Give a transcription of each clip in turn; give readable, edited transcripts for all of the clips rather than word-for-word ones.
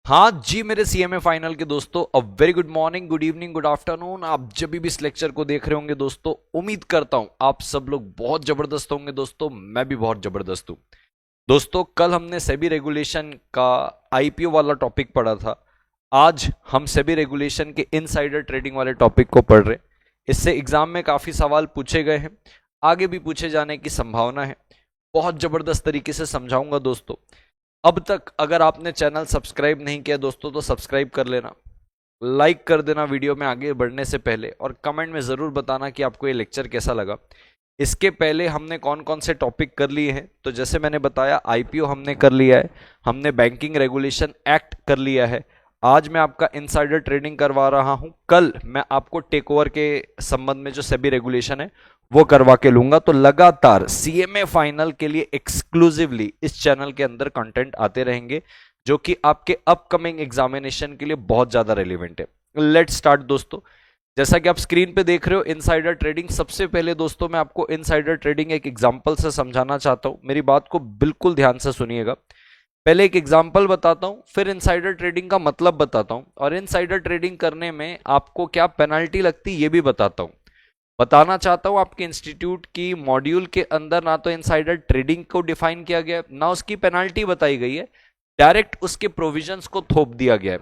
हाँ जी मेरे CMA final के दोस्तों, a very good morning, good evening, good afternoon. आप जब भी इस लेक्चर को देख रहे होंगे दोस्तों, उम्मीद करता हूं आप सब लोग बहुत जबरदस्त होंगे दोस्तों। मैं भी बहुत जबरदस्त हूं दोस्तों। कल हमने सेबी रेगुलेशन का आईपीओ वाला टॉपिक पढ़ा था। आज हम सेबी रेगुलेशन के इनसाइडर ट्रेडिंग वाले टॉपिक को पढ़ रहे हैं। इससे एग्जाम में काफी सवाल पूछे गए हैं, आगे भी पूछे जाने की संभावना है। बहुत जबरदस्त तरीके से समझाऊंगा दोस्तों। अब तक अगर आपने चैनल सब्सक्राइब नहीं किया दोस्तों तो सब्सक्राइब कर लेना, लाइक कर देना वीडियो में आगे बढ़ने से पहले, और कमेंट में ज़रूर बताना कि आपको ये लेक्चर कैसा लगा। इसके पहले हमने कौन कौन से टॉपिक कर लिए हैं, तो जैसे मैंने बताया आईपीओ हमने कर लिया है, हमने बैंकिंग रेगुलेशन एक्ट कर लिया है। आज मैं आपका इनसाइडर ट्रेडिंग करवा रहा हूं, कल मैं आपको टेक ओवर के संबंध में जो सेबी रेगुलेशन है वो करवा के लूंगा। तो लगातार सीएमए फाइनल के लिए एक्सक्लूसिवली इस चैनल के अंदर कंटेंट आते रहेंगे, जो कि आपके अपकमिंग एग्जामिनेशन के लिए बहुत ज्यादा रेलिवेंट है। लेट स्टार्ट दोस्तों। जैसा कि आप स्क्रीन पे देख रहे हो इनसाइडर ट्रेडिंग, सबसे पहले दोस्तों मैं आपको इनसाइडर ट्रेडिंग एक एग्जांपल से समझाना चाहता हूं। मेरी बात को बिल्कुल ध्यान से सुनिएगा। पहले एक एग्जांपल बताता हूं, फिर इनसाइडर ट्रेडिंग का मतलब बताता हूं, और इनसाइडर ट्रेडिंग करने में आपको क्या पेनल्टी लगती है ये भी बताता हूं। बताना चाहता हूं आपके इंस्टीट्यूट की मॉड्यूल के अंदर ना तो इनसाइडर ट्रेडिंग को डिफाइन किया गया है, ना उसकी पेनल्टी बताई गई है, डायरेक्ट उसके प्रोविजंस को थोप दिया गया है।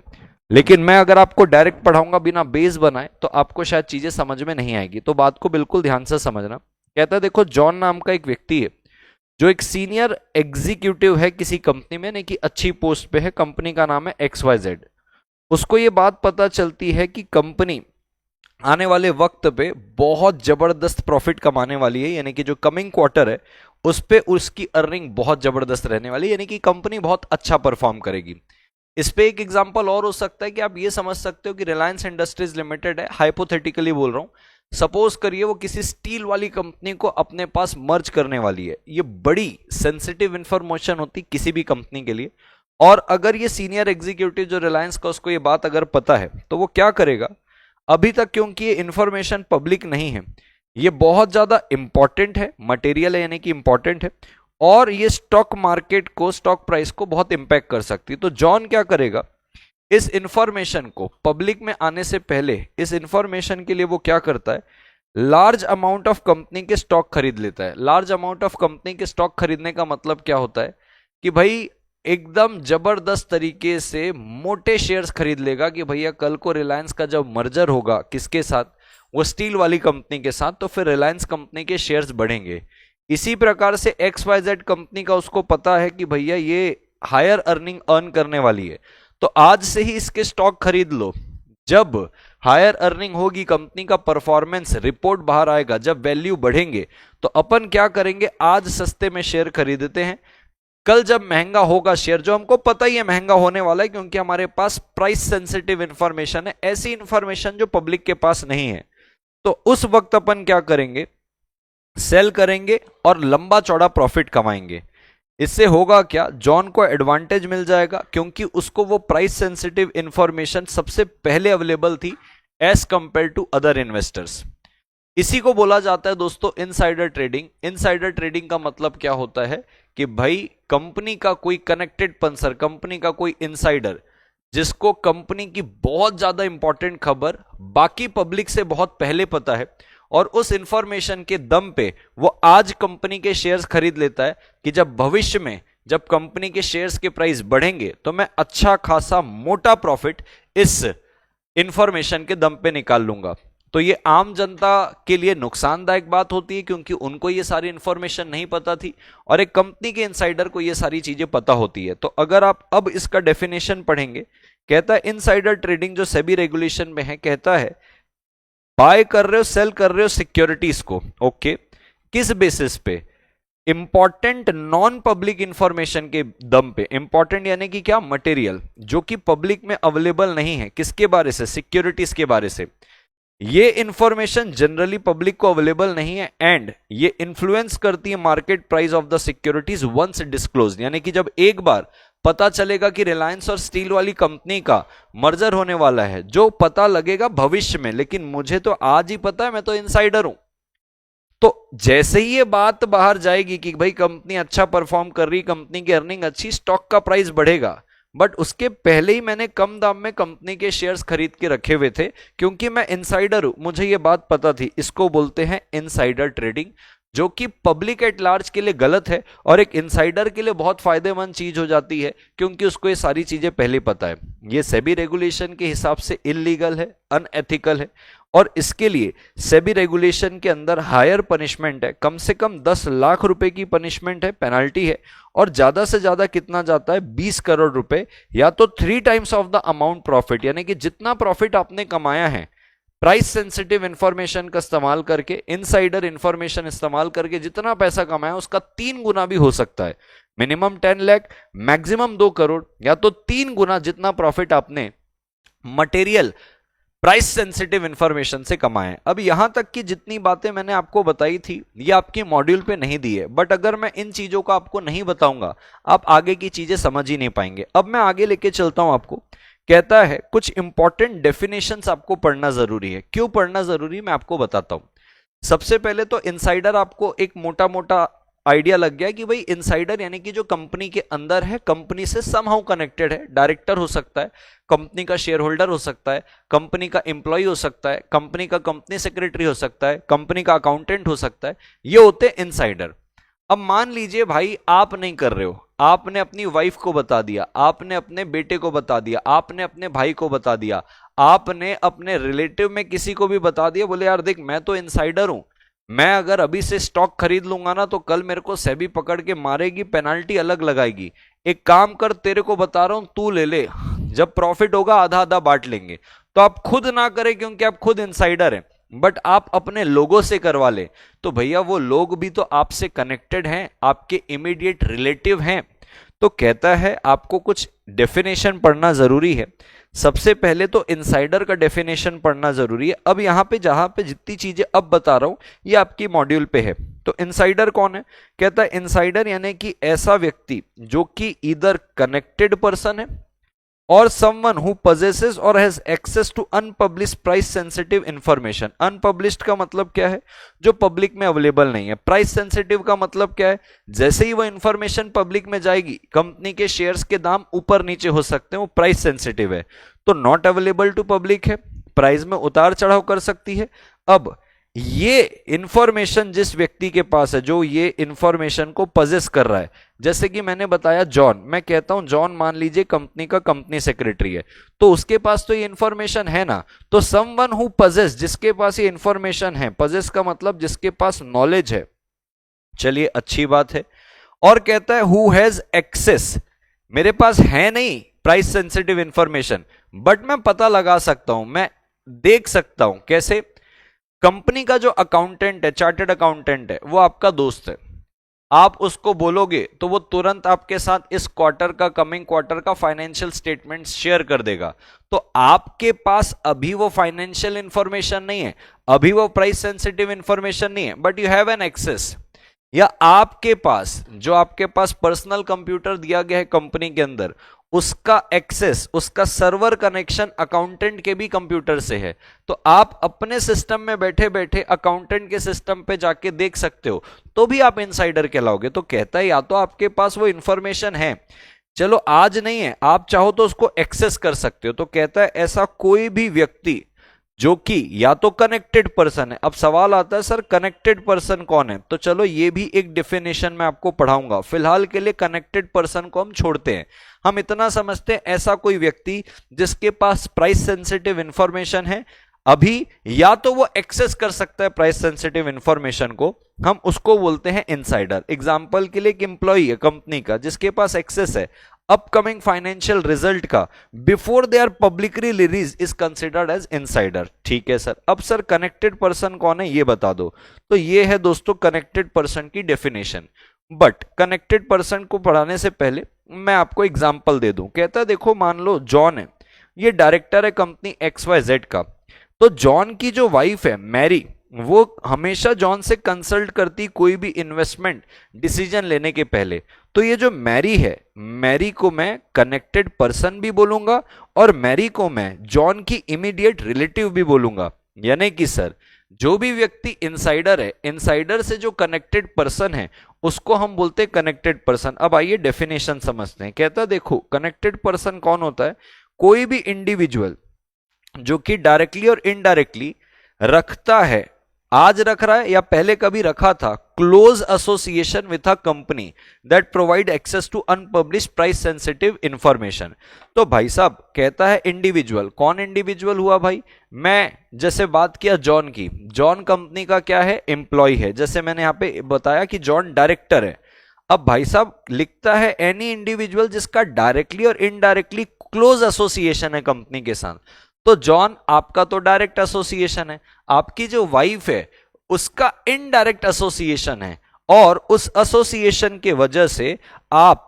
लेकिन मैं अगर आपको डायरेक्ट पढ़ाऊंगा बिना बेस बनाए तो आपको शायद चीजें समझ में नहीं आएगी, तो बात को बिल्कुल ध्यान से समझना। कहता है देखो, जॉन नाम का एक व्यक्ति है जो एक सीनियर एग्जीक्यूटिव है किसी कंपनी में, यानी कि अच्छी पोस्ट पे है, कंपनी का नाम है XYZ। उसको ये बात पता चलती है कि कंपनी आने वाले वक्त पे बहुत जबरदस्त प्रॉफिट कमाने वाली है, यानी कि जो कमिंग क्वार्टर है उस पे उसकी अर्निंग बहुत जबरदस्त रहने वाली है, यानी कि कंपनी बहुत अच्छा परफॉर्म करेगी। इस पे एक एग्जांपल और हो सकता है कि आप ये समझ सकते हो कि रिलायंस इंडस्ट्रीज लिमिटेड है, हाइपोथेटिकली बोल रहा हूं, सपोज करिए वो किसी स्टील वाली कंपनी को अपने पास मर्ज करने वाली है। ये बड़ी सेंसिटिव इंफॉर्मेशन होती किसी भी कंपनी के लिए, और अगर ये सीनियर एग्जीक्यूटिव जो रिलायंस का, उसको ये बात अगर पता है तो वो क्या करेगा। अभी तक क्योंकि ये इंफॉर्मेशन पब्लिक नहीं है, ये बहुत ज्यादा इंपॉर्टेंट है, मटेरियल है यानी कि इंपॉर्टेंट है, और ये स्टॉक मार्केट को, स्टॉक प्राइस को बहुत इंपैक्ट कर सकती है। तो जॉन क्या करेगा, इस इंफॉर्मेशन को पब्लिक में आने से पहले, इस इंफॉर्मेशन के लिए वो क्या करता है, लार्ज अमाउंट ऑफ कंपनी के स्टॉक खरीद लेता है। लार्ज अमाउंट ऑफ कंपनी के स्टॉक खरीदने का मतलब क्या होता है कि भाई एकदम जबरदस्त तरीके से मोटे शेयर्स खरीद लेगा कि भैया कल को रिलायंस का जब मर्जर होगा किसके साथ, वो स्टील वाली कंपनी के साथ, तो फिर रिलायंस कंपनी के शेयर्स बढ़ेंगे। इसी प्रकार से XYZ कंपनी का उसको पता है कि भैया ये हायर अर्निंग अर्न करने वाली है, तो आज से ही इसके स्टॉक खरीद लो। जब हायर अर्निंग होगी, कंपनी का परफॉर्मेंस रिपोर्ट बाहर आएगा, जब वैल्यू बढ़ेंगे, तो अपन क्या करेंगे, आज सस्ते में शेयर खरीदते हैं, कल जब महंगा होगा शेयर, जो हमको पता ही है महंगा होने वाला है क्योंकि हमारे पास प्राइस सेंसिटिव इंफॉर्मेशन है, ऐसी इंफॉर्मेशन जो पब्लिक के पास नहीं है, तो उस वक्त अपन क्या करेंगे, सेल करेंगे और लंबा चौड़ा प्रॉफिट कमाएंगे। इससे होगा क्या, जॉन को एडवांटेज मिल जाएगा क्योंकि उसको वो प्राइस सेंसिटिव इंफॉर्मेशन सबसे पहले अवेलेबल थी as compare to other investors. इसी को बोला जाता है दोस्तों इनसाइडर ट्रेडिंग। इनसाइडर ट्रेडिंग का मतलब क्या होता है कि भाई कंपनी का कोई कनेक्टेड पर्सन, कंपनी का कोई इनसाइडर, जिसको कंपनी की बहुत ज्यादा इंपॉर्टेंट खबर बाकी पब्लिक से बहुत पहले पता है, और उस इंफॉर्मेशन के दम पे वो आज कंपनी के शेयर्स खरीद लेता है कि जब भविष्य में जब कंपनी के शेयर्स के प्राइस बढ़ेंगे तो मैं अच्छा खासा मोटा प्रॉफिट इस इंफॉर्मेशन के दम पे निकाल लूंगा। तो ये आम जनता के लिए नुकसानदायक बात होती है क्योंकि उनको ये सारी इंफॉर्मेशन नहीं पता थी, और एक कंपनी के इनसाइडर को ये सारी चीजें पता होती है। तो अगर आप अब इसका डेफिनेशन पढ़ेंगे, कहता है इनसाइडर ट्रेडिंग जो सेबी रेगुलेशन में है, कहता है बाय कर रहे हो, सेल कर रहे हो सिक्योरिटीज को, ओके, किस बेसिस पे, इंपॉर्टेंट नॉन पब्लिक इंफॉर्मेशन के दम पे। इंपॉर्टेंट यानी कि क्या, मटेरियल जो कि पब्लिक में अवेलेबल नहीं है, किसके बारे से, सिक्योरिटीज के बारे से। ये इंफॉर्मेशन जनरली पब्लिक को अवेलेबल नहीं है, एंड ये इन्फ्लुएंस करती है market price of the securities once disclose, यानी कि जब एक बार पता चलेगा कि रिलायंस और स्टील वाली कंपनी का मर्जर होने वाला है, जो पता लगेगा भविष्य में, लेकिन मुझे तो आज ही पता है, मैं तो इनसाइडर हूं। तो जैसे ही ये बात बाहर जाएगी कि भाई कंपनी अच्छा परफॉर्म कर रही, कंपनी की अर्निंग अच्छी, स्टॉक का प्राइस बढ़ेगा, बट उसके पहले ही मैंने कम दाम में कंपनी के शेयर्स खरीद के रखे हुए थे, क्योंकि मैं इनसाइडर हूं, मुझे ये बात पता थी। इसको बोलते हैं इनसाइडर ट्रेडिंग, जो कि पब्लिक एट लार्ज के लिए गलत है और एक इनसाइडर के लिए बहुत फायदेमंद चीज हो जाती है, क्योंकि उसको ये सारी चीजें पहले पता है। ये सेबी रेगुलेशन के हिसाब से इलीगल है, अनएथिकल है, और इसके लिए सेबी रेगुलेशन के अंदर हायर पनिशमेंट है, कम से कम 10 लाख रुपए की पनिशमेंट है, पेनाल्टी है, और ज्यादा से ज्यादा कितना जाता है, 20 करोड़ रुपए, या तो 3 times of the amount profit, यानी कि जितना प्रॉफिट आपने कमाया है प्राइस सेंसिटिव इंफॉर्मेशन का इस्तेमाल करके, इनसाइडर इंफॉर्मेशन इस्तेमाल करके जितना पैसा कमाया उसका 3 गुना भी हो सकता है। मिनिमम 10 लाख, मैक्सिमम 2 करोड़, या तो 3 गुना जितना प्रॉफिट आपने मटेरियल प्राइस सेंसिटिव इंफॉर्मेशन से कमाए। अब यहां तक की जितनी बातें मैंने आपको बताई थी ये आपके मॉड्यूल पे नहीं दी है, बट अगर मैं इन चीजों को आपको नहीं बताऊंगा आप आगे की चीजें समझ ही नहीं पाएंगे। अब मैं आगे लेके चलता हूं आपको। कहता है कुछ इंपॉर्टेंट डेफिनेशंस आपको पढ़ना जरूरी है। क्यों पढ़ना जरूरी है मैं आपको बताता हूं। सबसे पहले तो इनसाइडर, आपको एक मोटा मोटा आइडिया लग गया कि भाई इनसाइडर यानी कि जो कंपनी के अंदर है, कंपनी से समहाउ कनेक्टेड है, डायरेक्टर हो सकता है, कंपनी का शेयर होल्डर हो सकता है, कंपनी का एम्प्लॉय हो सकता है, कंपनी का कंपनी सेक्रेटरी हो सकता है, कंपनी का अकाउंटेंट हो सकता है, ये होते हैं इनसाइडर। अब मान लीजिए भाई आप नहीं कर रहे हो, आपने अपनी वाइफ को बता दिया, आपने अपने बेटे को बता दिया, आपने अपने भाई को बता दिया, आपने अपने रिलेटिव में किसी को भी बता दिया, बोले यार देख मैं तो इनसाइडर हूं, मैं अगर अभी से स्टॉक खरीद लूंगा ना तो कल मेरे को सेबी पकड़ के मारेगी, पेनाल्टी अलग लगाएगी, एक काम कर तेरे को बता रहा हूं तू ले ले, जब प्रॉफिट होगा आधा आधा बांट लेंगे। तो आप खुद ना करें क्योंकि आप खुद इनसाइडर हैं, बट आप अपने लोगों से करवा ले, तो भैया वो लोग भी तो आपसे कनेक्टेड हैं, आपके इमीडिएट रिलेटिव हैं। तो कहता है आपको कुछ डेफिनेशन पढ़ना जरूरी है। सबसे पहले तो इनसाइडर का डेफिनेशन पढ़ना जरूरी है। अब यहां पे जहां पे जितनी चीजें अब बता रहा हूं ये आपकी मॉड्यूल पे है। तो इनसाइडर कौन है? कहता है इनसाइडर यानी कि ऐसा व्यक्ति जो कि इधर कनेक्टेड पर्सन है और someone who possesses or has access to unpublished price sensitive information। Unpublished का मतलब क्या है? जो पब्लिक में अवेलेबल नहीं है। प्राइस सेंसिटिव का मतलब क्या है? जैसे ही वो इंफॉर्मेशन पब्लिक में जाएगी, कंपनी के शेयर्स के दाम ऊपर नीचे हो सकते हैं, वो प्राइस सेंसिटिव है। तो नॉट अवेलेबल टू पब्लिक है, प्राइस में उतार चढ़ाव कर सकती है। अब ये इंफॉर्मेशन जिस व्यक्ति के पास है, जो ये इंफॉर्मेशन को पजेस कर रहा है, जैसे कि मैंने बताया जॉन, मैं कहता हूं जॉन मान लीजिए कंपनी का कंपनी सेक्रेटरी है, तो उसके पास तो ये इंफॉर्मेशन है ना। तो समवन हु पजेस, जिसके पास ये इंफॉर्मेशन है, पजेस का मतलब जिसके पास नॉलेज है, चलिए अच्छी बात है। और कहता है हु हैज एक्सेस, मेरे पास है नहीं प्राइस सेंसिटिव इंफॉर्मेशन, बट मैं पता लगा सकता हूं, मैं देख सकता हूं। कैसे? कंपनी का जो अकाउंटेंट है, चार्टर्ड अकाउंटेंट है, वो आपका दोस्त है, आप उसको बोलोगे तो वो तुरंत आपके साथ इस क्वार्टर का, कमिंग क्वार्टर का फाइनेंशियल स्टेटमेंट शेयर कर देगा। तो आपके पास अभी वो फाइनेंशियल इंफॉर्मेशन नहीं है, अभी वो प्राइस सेंसिटिव इंफॉर्मेशन नहीं है, but you have an access. या आपके पास, जो आपके पास पर्सनल कंप्यूटर दिया गया है कंपनी के अंदर, उसका एक्सेस, उसका सर्वर कनेक्शन अकाउंटेंट के भी कंप्यूटर से है, तो आप अपने सिस्टम में बैठे बैठे अकाउंटेंट के सिस्टम पे जाके देख सकते हो, तो भी आप इनसाइडर कहलाओगे। तो कहता है या तो आपके पास वो इंफॉर्मेशन है, चलो आज नहीं है, आप चाहो तो उसको एक्सेस कर सकते हो। तो कहता है ऐसा कोई भी व्यक्ति जो कि या तो कनेक्टेड पर्सन है। अब सवाल आता है सर कनेक्टेड पर्सन कौन है? तो चलो ये भी एक डेफिनेशन मैं आपको पढ़ाऊंगा। फिलहाल के लिए कनेक्टेड पर्सन को हम छोड़ते हैं, हम इतना समझते हैं ऐसा कोई व्यक्ति जिसके पास प्राइस सेंसिटिव इंफॉर्मेशन है अभी, या तो वो एक्सेस कर सकता है प्राइस सेंसिटिव इंफॉर्मेशन को, हम उसको बोलते हैं इनसाइडर। एग्जांपल के लिए एक एम्प्लॉई है कंपनी का जिसके पास एक्सेस है अपकमिंग फाइनेंशियल रिजल्ट का before they are publicly release, is considered as insider. ठीक है सर। अब सर कनेक्टेड पर्सन कौन है ये बता दो। तो ये है दोस्तों कनेक्टेड पर्सन की डेफिनेशन। बट कनेक्टेड पर्सन को पढ़ाने से पहले मैं आपको एग्जांपल दे दूं। कहता है देखो मान लो जॉन है, ये डायरेक्टर है कंपनी XYZ का, तो जॉन की जो वाइफ है मैरी, वो हमेशा जॉन से कंसल्ट करती कोई भी इन्वेस्टमेंट डिसीजन लेने के पहले। तो ये जो मैरी है, मैरी को मैं कनेक्टेड पर्सन भी बोलूंगा और मैरी को मैं जॉन की इमीडिएट रिलेटिव भी बोलूंगा। यानी कि सर जो भी व्यक्ति इनसाइडर है, इनसाइडर से जो कनेक्टेड पर्सन है उसको हम बोलते हैं कनेक्टेड पर्सन। अब आइए डेफिनेशन समझते हैं। कहता देखो कनेक्टेड पर्सन कौन होता है, कोई भी इंडिविजुअल जो कि डायरेक्टली और इनडायरेक्टली रखता है, आज रख रहा है या पहले कभी रखा था, close association with a company that provide access to unpublish price sensitive information. तो भाई साहब कहता है इंडिविजुअल, कौन इंडिविजुअल हुआ भाई, मैं जैसे बात किया जॉन की, जॉन कंपनी का क्या है, एम्प्लॉय है, जैसे मैंने यहां पे बताया कि जॉन डायरेक्टर है। अब भाई साहब लिखता है एनी इंडिविजुअल जिसका डायरेक्टली और इनडायरेक्टली क्लोज एसोसिएशन है कंपनी के साथ। तो जॉन आपका तो डायरेक्ट एसोसिएशन है, आपकी जो वाइफ है उसका इनडायरेक्ट एसोसिएशन है, और उस एसोसिएशन के वजह से आप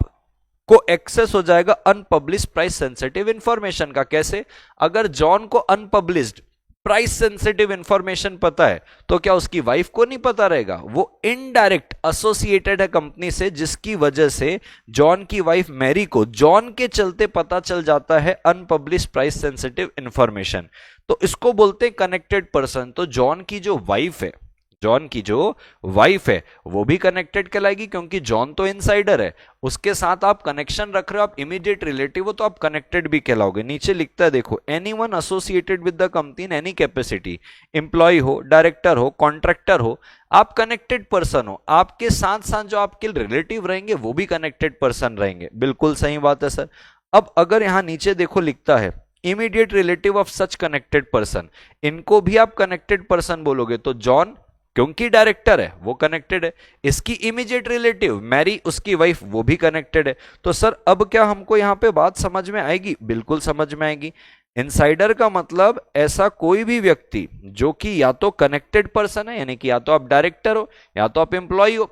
को एक्सेस हो जाएगा अनपब्लिश्ड प्राइस सेंसिटिव इंफॉर्मेशन का। कैसे, अगर जॉन को अनपब्लिश्ड प्राइस सेंसिटिव इंफॉर्मेशन पता है तो क्या उसकी वाइफ को नहीं पता रहेगा, वो इनडायरेक्ट एसोसिएटेड है कंपनी से, जिसकी वजह से जॉन की वाइफ मैरी को जॉन के चलते पता चल जाता है अनपब्लिश्ड प्राइस सेंसिटिव इंफॉर्मेशन। तो इसको बोलते हैं कनेक्टेड पर्सन। तो जॉन की जो वाइफ है, जॉन की जो वाइफ है वो भी कनेक्टेड कहलाएगी, क्योंकि जॉन तो इनसाइडर है, उसके साथ आप कनेक्शन रख रहे हो, आप इमीडिएट रिलेटिव हो, तो आप कनेक्टेड भी कहलाओगे। नीचे लिखता है देखो, anyone associated with the company in any capacity, employ हो, डायरेक्टर हो, कॉन्ट्रैक्टर हो, आप कनेक्टेड पर्सन हो। आपके साथ साथ जो आपके रिलेटिव रहेंगे वो भी कनेक्टेड पर्सन रहेंगे। बिल्कुल सही बात है सर। अब अगर यहां नीचे देखो लिखता है immediate relative of such connected person, इनको भी आप कनेक्टेड पर्सन बोलोगे। तो जॉन क्योंकि डायरेक्टर है वो कनेक्टेड है, इसकी इमीडिएट रिलेटिव मैरी उसकी वाइफ वो भी कनेक्टेड है। तो सर अब क्या हमको यहां पे बात समझ में आएगी, बिल्कुल समझ में आएगी। इनसाइडर का मतलब ऐसा कोई भी व्यक्ति जो कि या तो कनेक्टेड पर्सन है, यानी कि या तो आप डायरेक्टर हो, या तो आप एम्प्लॉय हो,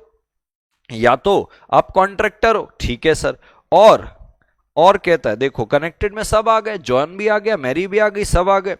या तो आप कॉन्ट्रैक्टर हो, ठीक है सर। और कहता है देखो कनेक्टेड में सब आ गए, जॉन भी आ गया, मैरी भी आ गई, सब आ गए,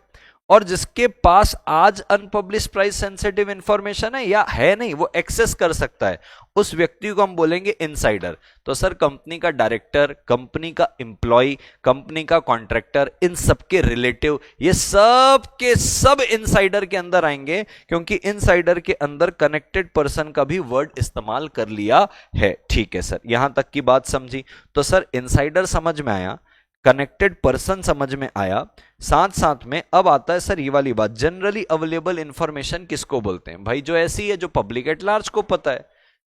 और जिसके पास आज अनपब्लिश्ड प्राइस सेंसिटिव इंफॉर्मेशन है या है नहीं, वो एक्सेस कर सकता है, उस व्यक्ति को हम बोलेंगे इनसाइडर। तो सर कंपनी का डायरेक्टर, कंपनी का एम्प्लॉय, कंपनी का कॉन्ट्रैक्टर, इन सबके रिलेटिव, ये सब के सब इनसाइडर के अंदर आएंगे, क्योंकि इनसाइडर के अंदर कनेक्टेड पर्सन का भी वर्ड इस्तेमाल कर लिया है। ठीक है सर, यहां तक की बात समझी। तो सर इनसाइडर समझ में आया, कनेक्टेड पर्सन समझ में आया, साथ साथ में अब आता है सर ये वाली बात, जनरली अवेलेबल इंफॉर्मेशन किसको बोलते हैं भाई, जो ऐसी है जो पब्लिक एट लार्ज को पता है,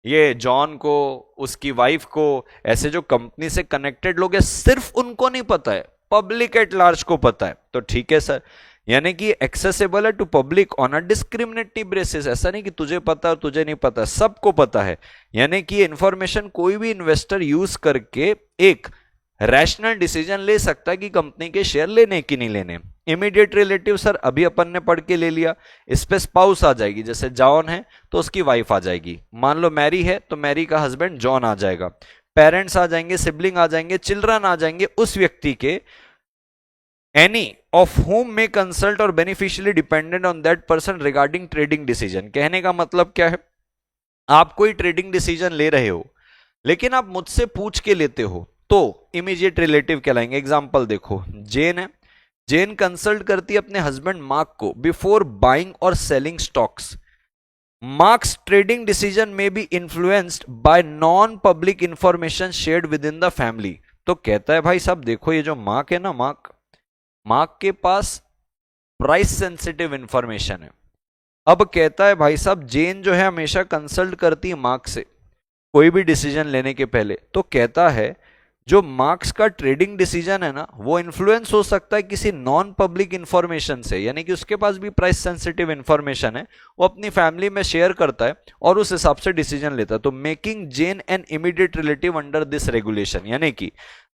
ये जॉन को, उसकी वाइफ को, ऐसे जो कंपनी से कनेक्टेड लोग हैं सिर्फ उनको नहीं पता है, पब्लिक एट लार्ज को पता है। तो ठीक है सर, यानी कि एक्सेसिबल है to public on a discriminative basis, ऐसा नहीं कि तुझे पता और तुझे नहीं पता, सबको पता है। यानी कि ये इंफॉर्मेशन कोई भी इन्वेस्टर यूज करके एक रैशनल डिसीजन ले सकता है कि कंपनी के शेयर लेने की नहीं लेने। इमीडिएट रिलेटिव सर अभी अपन ने पढ़ के ले लिया, इस पे स्पाउस आ जाएगी, जैसे जॉन है तो उसकी वाइफ आ जाएगी, मान लो मैरी है तो मैरी का हस्बैंड जॉन आ जाएगा, पेरेंट्स आ जाएंगे, सिबलिंग आ जाएंगे, चिल्ड्रन आ जाएंगे उस व्यक्ति के, any of whom may consult or beneficially dependent on that person regarding trading decision। कहने का मतलब क्या है, आप कोई ट्रेडिंग डिसीजन ले रहे हो लेकिन आप मुझसे पूछ के लेते हो तो इमीडिएट रिलेटिव कहलाएंगे। एग्जांपल देखो, जेन है, जेन कंसल्ट करती है अपने हस्बैंड मार्क को बिफोर बाइंग और selling stocks. Mark's trading decision में be influenced by non public information shared with in the family. तो कहता है भाई साहब देखो ये जो मार्क है ना, मार्क के पास प्राइस सेंसिटिव इंफॉर्मेशन है। अब कहता है भाई साहब जेन जो है हमेशा कंसल्ट करती है मार्क से कोई भी डिसीजन लेने के पहले, तो कहता है जो मार्क्स का ट्रेडिंग डिसीजन है ना वो इन्फ्लुएंस हो सकता है किसी नॉन पब्लिक इंफॉर्मेशन से, यानी कि उसके पास भी प्राइस सेंसिटिव इंफॉर्मेशन है, वो अपनी फैमिली में शेयर करता है और उस हिसाब से डिसीजन लेता है। तो making then an immediate relative under this regulation, यानी कि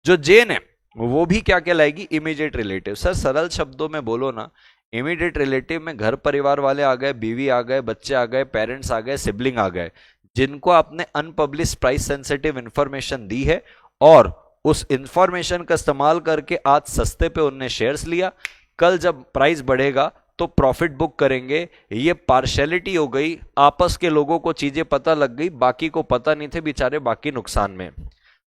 जो जेन है वो भी क्या कहलाएगी, इमीडिएट रिलेटिव। सर सरल शब्दों में बोलो ना, इमीडिएट रिलेटिव में घर परिवार वाले आ गए, बीवी आ गए, बच्चे आ गए, पेरेंट्स आ गए, सिबलिंग आ गए, जिनको आपने अनपब्लिश्ड प्राइस सेंसिटिव इंफॉर्मेशन दी है और उस इंफॉर्मेशन का इस्तेमाल करके आज सस्ते पे उनने शेयर्स लिया, कल जब प्राइस बढ़ेगा तो प्रॉफिट बुक करेंगे। ये पार्शियलिटी हो गई, आपस के लोगों को चीजें पता लग गई, बाकी को पता नहीं थे बेचारे, बाकी नुकसान में।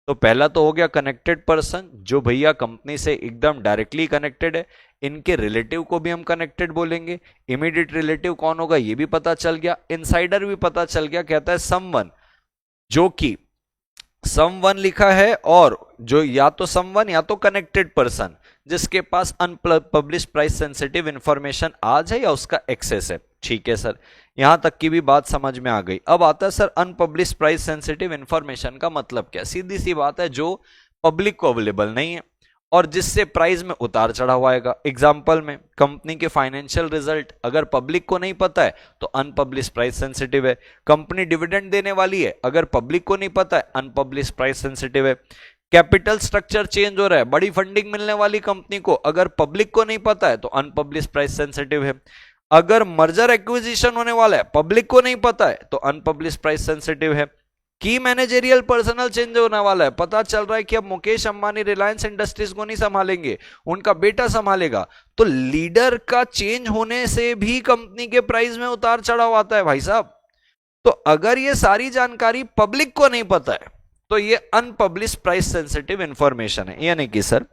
तो पहला तो हो गया कनेक्टेड पर्सन, जो भैया कंपनी से एकदम डायरेक्टली कनेक्टेड है। इनके रिलेटिव को भी हम कनेक्टेड बोलेंगे। इमीडिएट रिलेटिव कौन होगा ये भी पता चल गया। इनसाइडर भी पता चल गया, कहता है समवन, जो कि समवन लिखा है, और जो या तो समवन या तो कनेक्टेड पर्सन जिसके पास अनपब्लिश्ड प्राइस सेंसिटिव इंफॉर्मेशन आज है या उसका एक्सेस है। ठीक है सर, यहां तक की भी बात समझ में आ गई। अब आता है sir unpublished price sensitive information का मतलब क्या। सीधी सी बात है, जो पब्लिक को अवेलेबल नहीं है और जिससे प्राइस में उतार चढ़ाव आएगा। एग्जाम्पल में कंपनी के फाइनेंशियल रिजल्ट अगर पब्लिक को नहीं पता है तो अनपब्लिश्ड प्राइस सेंसिटिव है। कंपनी डिविडेंड देने वाली है, अगर पब्लिक को नहीं पता है अनपब्लिश्ड प्राइस सेंसिटिव है। कैपिटल स्ट्रक्चर चेंज हो रहा है, बड़ी फंडिंग मिलने वाली कंपनी को, अगर पब्लिक को नहीं पता है तो अनपब्लिश्ड प्राइस सेंसिटिव है। अगर मर्जर एक्विजिशन होने वाला है, पब्लिक को नहीं पता है तो अनपब्लिश्ड प्राइस सेंसिटिव है। की मैनेजरियल पर्सनल चेंज होने वाला है, पता चल रहा है कि अब मुकेश अंबानी रिलायंस इंडस्ट्रीज को नहीं संभालेंगे, उनका बेटा संभालेगा, तो लीडर का चेंज होने से भी कंपनी के प्राइस में उतार चढ़ाव आता है भाई साहब। तो अगर ये सारी जानकारी पब्लिक को नहीं पता है तो ये अनपब्लिश्ड प्राइस सेंसिटिव इंफॉर्मेशन है। यानी कि सर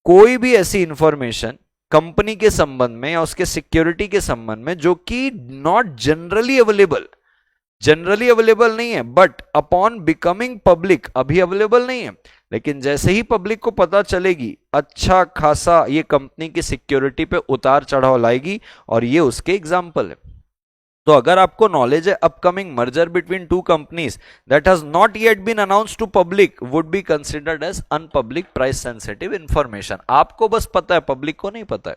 कोई भी ऐसी इंफॉर्मेशन कंपनी के संबंध में या उसके सिक्योरिटी के संबंध में जो कि नॉट जनरली अवेलेबल नहीं है, बट अपॉन बिकमिंग पब्लिक अभी अवेलेबल नहीं है, लेकिन जैसे ही पब्लिक को पता चलेगी अच्छा खासा ये कंपनी की सिक्योरिटी पे उतार चढ़ाव लाएगी, और ये उसके एग्जाम्पल है। तो अगर आपको नॉलेज है upcoming merger between two companies that has not yet been announced to public would be considered as unpublic price sensitive information. आपको बस पता है, पब्लिक को नहीं पता है।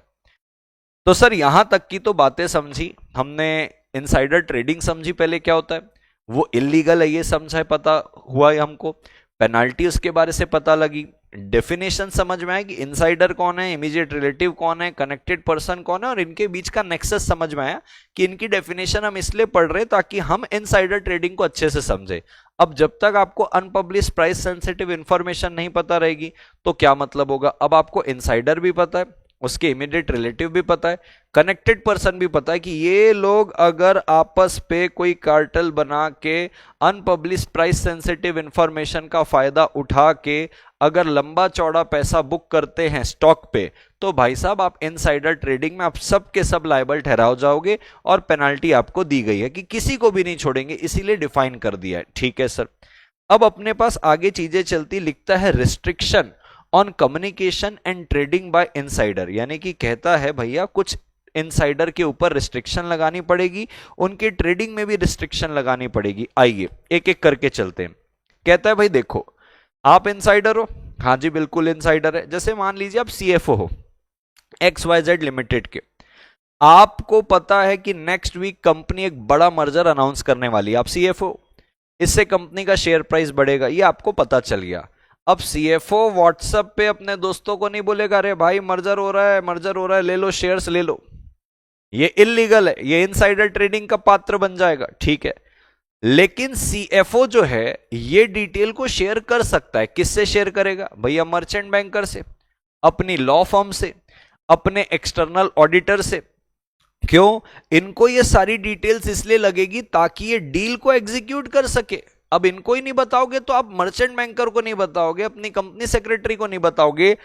तो सर यहां तक की तो बातें समझी हमने। इनसाइडर ट्रेडिंग समझी पहले क्या होता है, वो इलीगल है ये समझा, पता हुआ है हमको। पेनाल्टी उसके बारे से पता लगी, डेफिनेशन समझ में आया कि इनसाइडर कौन है, इमीडिएट रिलेटिव कौन है, कनेक्टेड पर्सन कौन है, और इनके बीच का नेक्सस समझ में आया कि इनकी डेफिनेशन हम इसलिए पढ़ रहे ताकि हम इनसाइडर ट्रेडिंग को अच्छे से समझे। अब जब तक आपको अनपब्लिश्ड प्राइस सेंसिटिव इंफॉर्मेशन नहीं पता रहेगी तो क्या मतलब होगा। अब आपको इनसाइडर भी पता है, उसके इमीडिएट रिलेटिव भी पता है, कनेक्टेड पर्सन भी पता है कि ये लोग अगर आपस पे कोई कार्टेल बना के अनपब्लिश्ड प्राइस सेंसिटिव इंफॉर्मेशन का फायदा उठा के अगर लंबा चौड़ा पैसा बुक करते हैं स्टॉक पे, तो भाई साहब आप इनसाइडर ट्रेडिंग में आप सब के सब लायबल ठहराओ जाओगे, और पेनाल्टी आपको दी गई है कि किसी को भी नहीं छोड़ेंगे, इसीलिए डिफाइन कर दिया है। ठीक है सर, अब अपने पास आगे चीजें चलती, लिखता है restriction on communication and trading by insider. यानी कि कहता है भैया कुछ इनसाइडर के ऊपर रिस्ट्रिक्शन लगानी पड़ेगी, उनके ट्रेडिंग में भी रिस्ट्रिक्शन लगानी पड़ेगी। आइए एक एक करके चलते हैं। कहता है भाई देखो, आप इनसाइडर हो, हाँ जी बिल्कुल इनसाइडर है। जैसे मान लीजिए आप सीएफओ हो XYZ लिमिटेड के, आपको पता है कि नेक्स्ट वीक कंपनी एक बड़ा मर्जर अनाउंस करने वाली है, आप सीएफओ, इससे कंपनी का शेयर प्राइस बढ़ेगा, ये आपको पता चल गया। अब सीएफओ व्हाट्सएप पे अपने दोस्तों को नहीं बोलेगा अरे भाई मर्जर हो रहा है, मर्जर हो रहा है, ले लो शेयर्स ले लो, ये इलीगल है, ये इनसाइडर ट्रेडिंग का पात्र बन जाएगा। ठीक है, लेकिन सीएफओ जो है ये डिटेल को शेयर कर सकता है। किससे शेयर करेगा भैया, मर्चेंट बैंकर से, अपनी लॉ फर्म से, अपने एक्सटर्नल ऑडिटर से। क्यों, इनको ये सारी डिटेल्स इसलिए लगेगी ताकि ये डील को एग्जीक्यूट कर सके। अब इनको ही नहीं बताओगे तो आप मर्चेंट बैंकर को नहीं बताओगे, अपनी कंपनी सेक्रेटरी को नहीं बताओगे,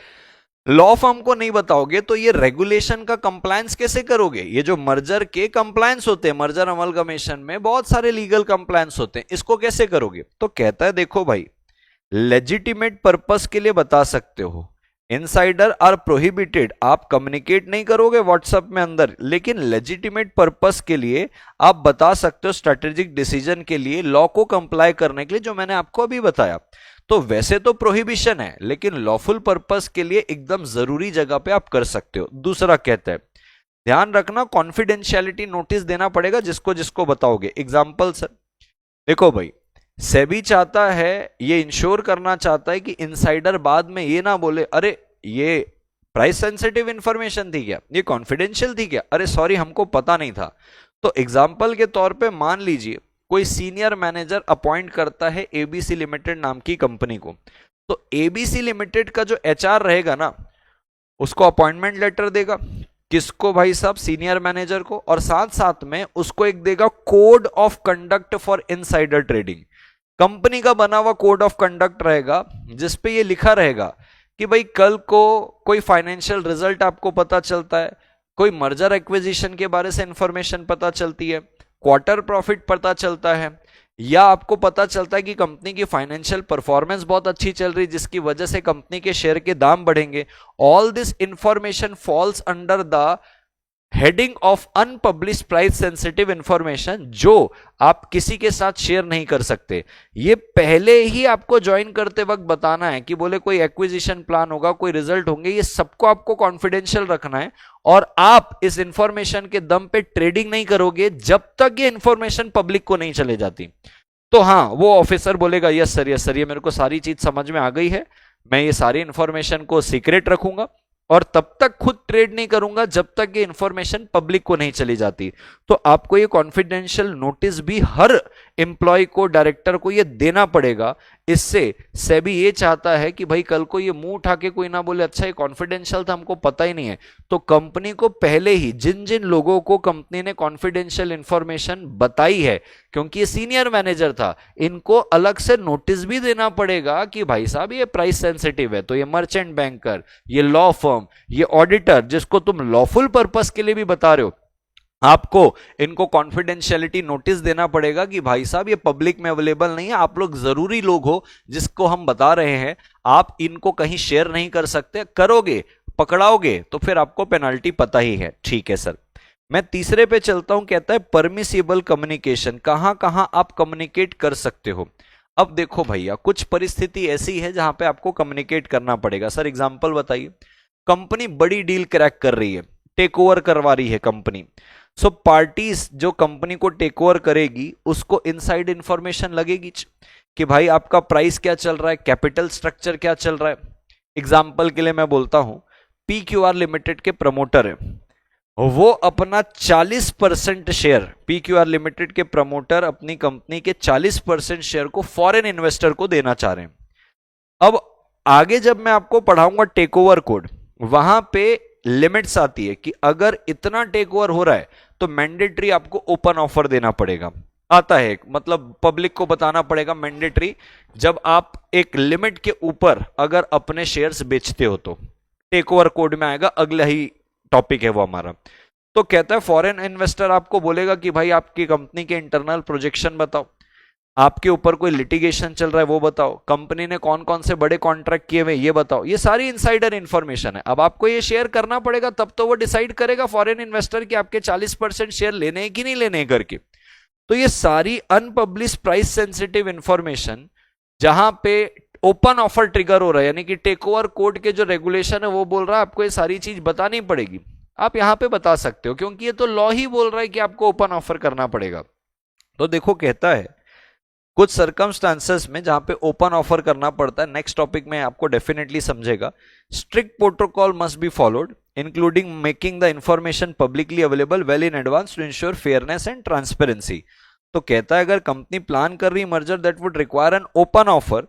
लॉ फर्म को नहीं बताओगे, तो ये रेगुलेशन का कंप्लायंस कैसे करोगे। ये जो मर्जर के कंप्लायंस होते हैं, मर्जर अमलगमेशन में बहुत सारे लीगल कंप्लायंस होते हैं, इसको कैसे करोगे। तो कहता है देखो भाई, लेजिटिमेट पर्पस के लिए बता सकते हो, इनसाइडर आर प्रोहिबिटेड, आप कम्युनिकेट नहीं करोगे व्हाट्सएप में अंदर, लेकिन लेजिटिमेट पर्पस के लिए आप बता सकते हो, स्ट्रेटेजिक डिसीजन के लिए, लॉ को कंप्लाई करने के लिए, जो मैंने आपको अभी बताया। तो वैसे तो प्रोहिबिशन है, लेकिन लॉफुल पर्पस के लिए एकदम जरूरी जगह पे आप कर सकते हो। दूसरा कहता है ध्यान रखना, कॉन्फिडेंशियलिटी नोटिस देना पड़ेगा जिसको जिसको बताओगे। एग्जाम्पल सर देखो भाई, सेबी चाहता है, ये इंश्योर करना चाहता है कि इनसाइडर बाद में ये ना बोले अरे ये प्राइस सेंसिटिव इंफॉर्मेशन थी क्या, ये कॉन्फिडेंशियल थी क्या, अरे सॉरी हमको पता नहीं था। तो एग्जाम्पल के तौर पे मान लीजिए कोई सीनियर मैनेजर अपॉइंट करता है एबीसी लिमिटेड नाम की कंपनी को, तो एबीसी लिमिटेड का जो एचआर रहेगा ना, उसको अपॉइंटमेंट लेटर देगा, किसको भाई साहब, सीनियर मैनेजर को, और साथ साथ में उसको एक देगा code of conduct for insider trading. Company का बना हुआ कोड ऑफ कंडक्ट रहेगा जिसपे ये लिखा रहेगा कि भाई कल को कोई फाइनेंशियल रिजल्ट आपको पता चलता है, कोई मर्जर एक्विजिशन के बारे से इंफॉर्मेशन पता चलती है, क्वार्टर प्रॉफिट पता चलता है, या आपको पता चलता है कि कंपनी की फाइनेंशियल परफॉर्मेंस बहुत अच्छी चल रही जिसकी वजह से कंपनी के शेयर के दाम बढ़ेंगे। All this information falls under the heading of unpublish price sensitive information, जो आप किसी के साथ शेयर नहीं कर सकते। ये पहले ही आपको ज्वाइन करते वक्त बताना है कि बोले कोई एक्विजिशन प्लान होगा, कोई रिजल्ट होंगे, ये सबको आपको कॉन्फिडेंशियल रखना है और आप इस इंफॉर्मेशन के दम पे ट्रेडिंग नहीं करोगे जब तक ये इंफॉर्मेशन पब्लिक को नहीं चले जाती। तो हाँ, वो ऑफिसर बोलेगा यस सर ये मेरे को सारी चीज समझ में आ गई है, मैं ये सारी इंफॉर्मेशन को सीक्रेट रखूंगा और तब तक खुद ट्रेड नहीं करूंगा जब तक ये इंफॉर्मेशन पब्लिक को नहीं चली जाती। तो आपको ये कॉन्फिडेंशियल नोटिस भी हर एम्प्लॉय को, डायरेक्टर को ये देना पड़ेगा। इससे सेबी ये चाहता है कि भाई कल को ये मुंह उठा के कोई ना बोले अच्छा ये कॉन्फिडेंशियल था, हमको पता ही नहीं है। तो कंपनी को पहले ही जिन जिन लोगों को कंपनी ने कॉन्फिडेंशियल इंफॉर्मेशन बताई है, क्योंकि ये सीनियर मैनेजर था, इनको अलग से नोटिस भी देना पड़ेगा कि भाई साहब ये प्राइस सेंसिटिव है। तो ये मर्चेंट बैंकर, ये लॉ फर्म, ये ऑडिटर जिसको तुम लॉफुल पर्पस के लिए भी बता रहे हो, आपको इनको कॉन्फिडेंशियलिटी नोटिस देना पड़ेगा कि भाई साहब ये पब्लिक में अवेलेबल नहीं है, आप लोग जरूरी लोग हो जिसको हम बता रहे हैं, आप इनको कहीं शेयर नहीं कर सकते, करोगे पकड़ाओगे तो फिर आपको पेनल्टी पता ही है। ठीक है सर, मैं तीसरे पे चलता हूं। कहता है परमिसिबल कम्युनिकेशन, कहां कहां आप कम्युनिकेट कर सकते हो। अब देखो भैया, कुछ परिस्थिति ऐसी है जहां पे आपको कम्युनिकेट करना पड़ेगा। सर एग्जांपल बताइए। कंपनी बड़ी डील क्रैक कर रही है, टेक ओवर करवा रही है कंपनी। सो पार्टीज जो कंपनी को टेक ओवर करेगी उसको इनसाइड इंफॉर्मेशन लगेगी कि भाई आपका प्राइस क्या चल रहा है, कैपिटल स्ट्रक्चर क्या चल रहा है। एग्जाम्पल के लिए मैं बोलता हूं, PQR लिमिटेड के प्रमोटर है, वो अपना 40% शेयर, PQR लिमिटेड के प्रमोटर अपनी कंपनी के 40% शेयर को फॉरेन इन्वेस्टर को देना चाह रहे हैं। अब आगे जब मैं आपको पढ़ाऊंगा टेक ओवर कोड, वहां पे लिमिट्स आती है कि अगर इतना टेक ओवर हो रहा है तो मैंडेटरी आपको ओपन ऑफर देना पड़ेगा। आता है मतलब पब्लिक को बताना पड़ेगा मैंडेटरी, जब आप एक लिमिट के ऊपर अगर अपने शेयर्स बेचते हो तो टेक ओवर कोड में आएगा, अगला ही टॉपिक है वो हमारा। तो कहता है फॉरेन इन्वेस्टर आपको बोलेगा कि भाई आपकी कंपनी के इंटरनल प्रोजेक्शन बताओ, आपके ऊपर कोई लिटिगेशन चल रहा है वो बताओ, कंपनी ने कौन कौन से बड़े कॉन्ट्रैक्ट किए हुए ये बताओ। ये सारी इनसाइडर इंफॉर्मेशन है। अब आपको ये शेयर करना पड़ेगा, तब तो वो डिसाइड करेगा फॉरेन इन्वेस्टर कि आपके 40% शेयर लेने हैं कि नहीं लेने हैं करके। तो ये सारी अनपब्लिश प्राइस सेंसिटिव इंफॉर्मेशन जहां पे ओपन ऑफर ट्रिगर हो रहा है, यानी कि टेक ओवर कोड के जो रेगुलेशन है वो बोल रहा है आपको ये सारी चीज बतानी पड़ेगी, आप यहां पे बता सकते हो क्योंकि ये तो लॉ ही बोल रहा है कि आपको ओपन ऑफर करना पड़ेगा। तो देखो कहता है कुछ सर्कमस्टांसेस में जहां पे ओपन ऑफर करना पड़ता है, नेक्स्ट टॉपिक में आपको डेफिनेटली समझेगा। Strict protocol must be followed including making the information publicly available well in advance to ensure fairness and transparency. तो कहता है अगर कंपनी प्लान कर रही merger that would require an open offer,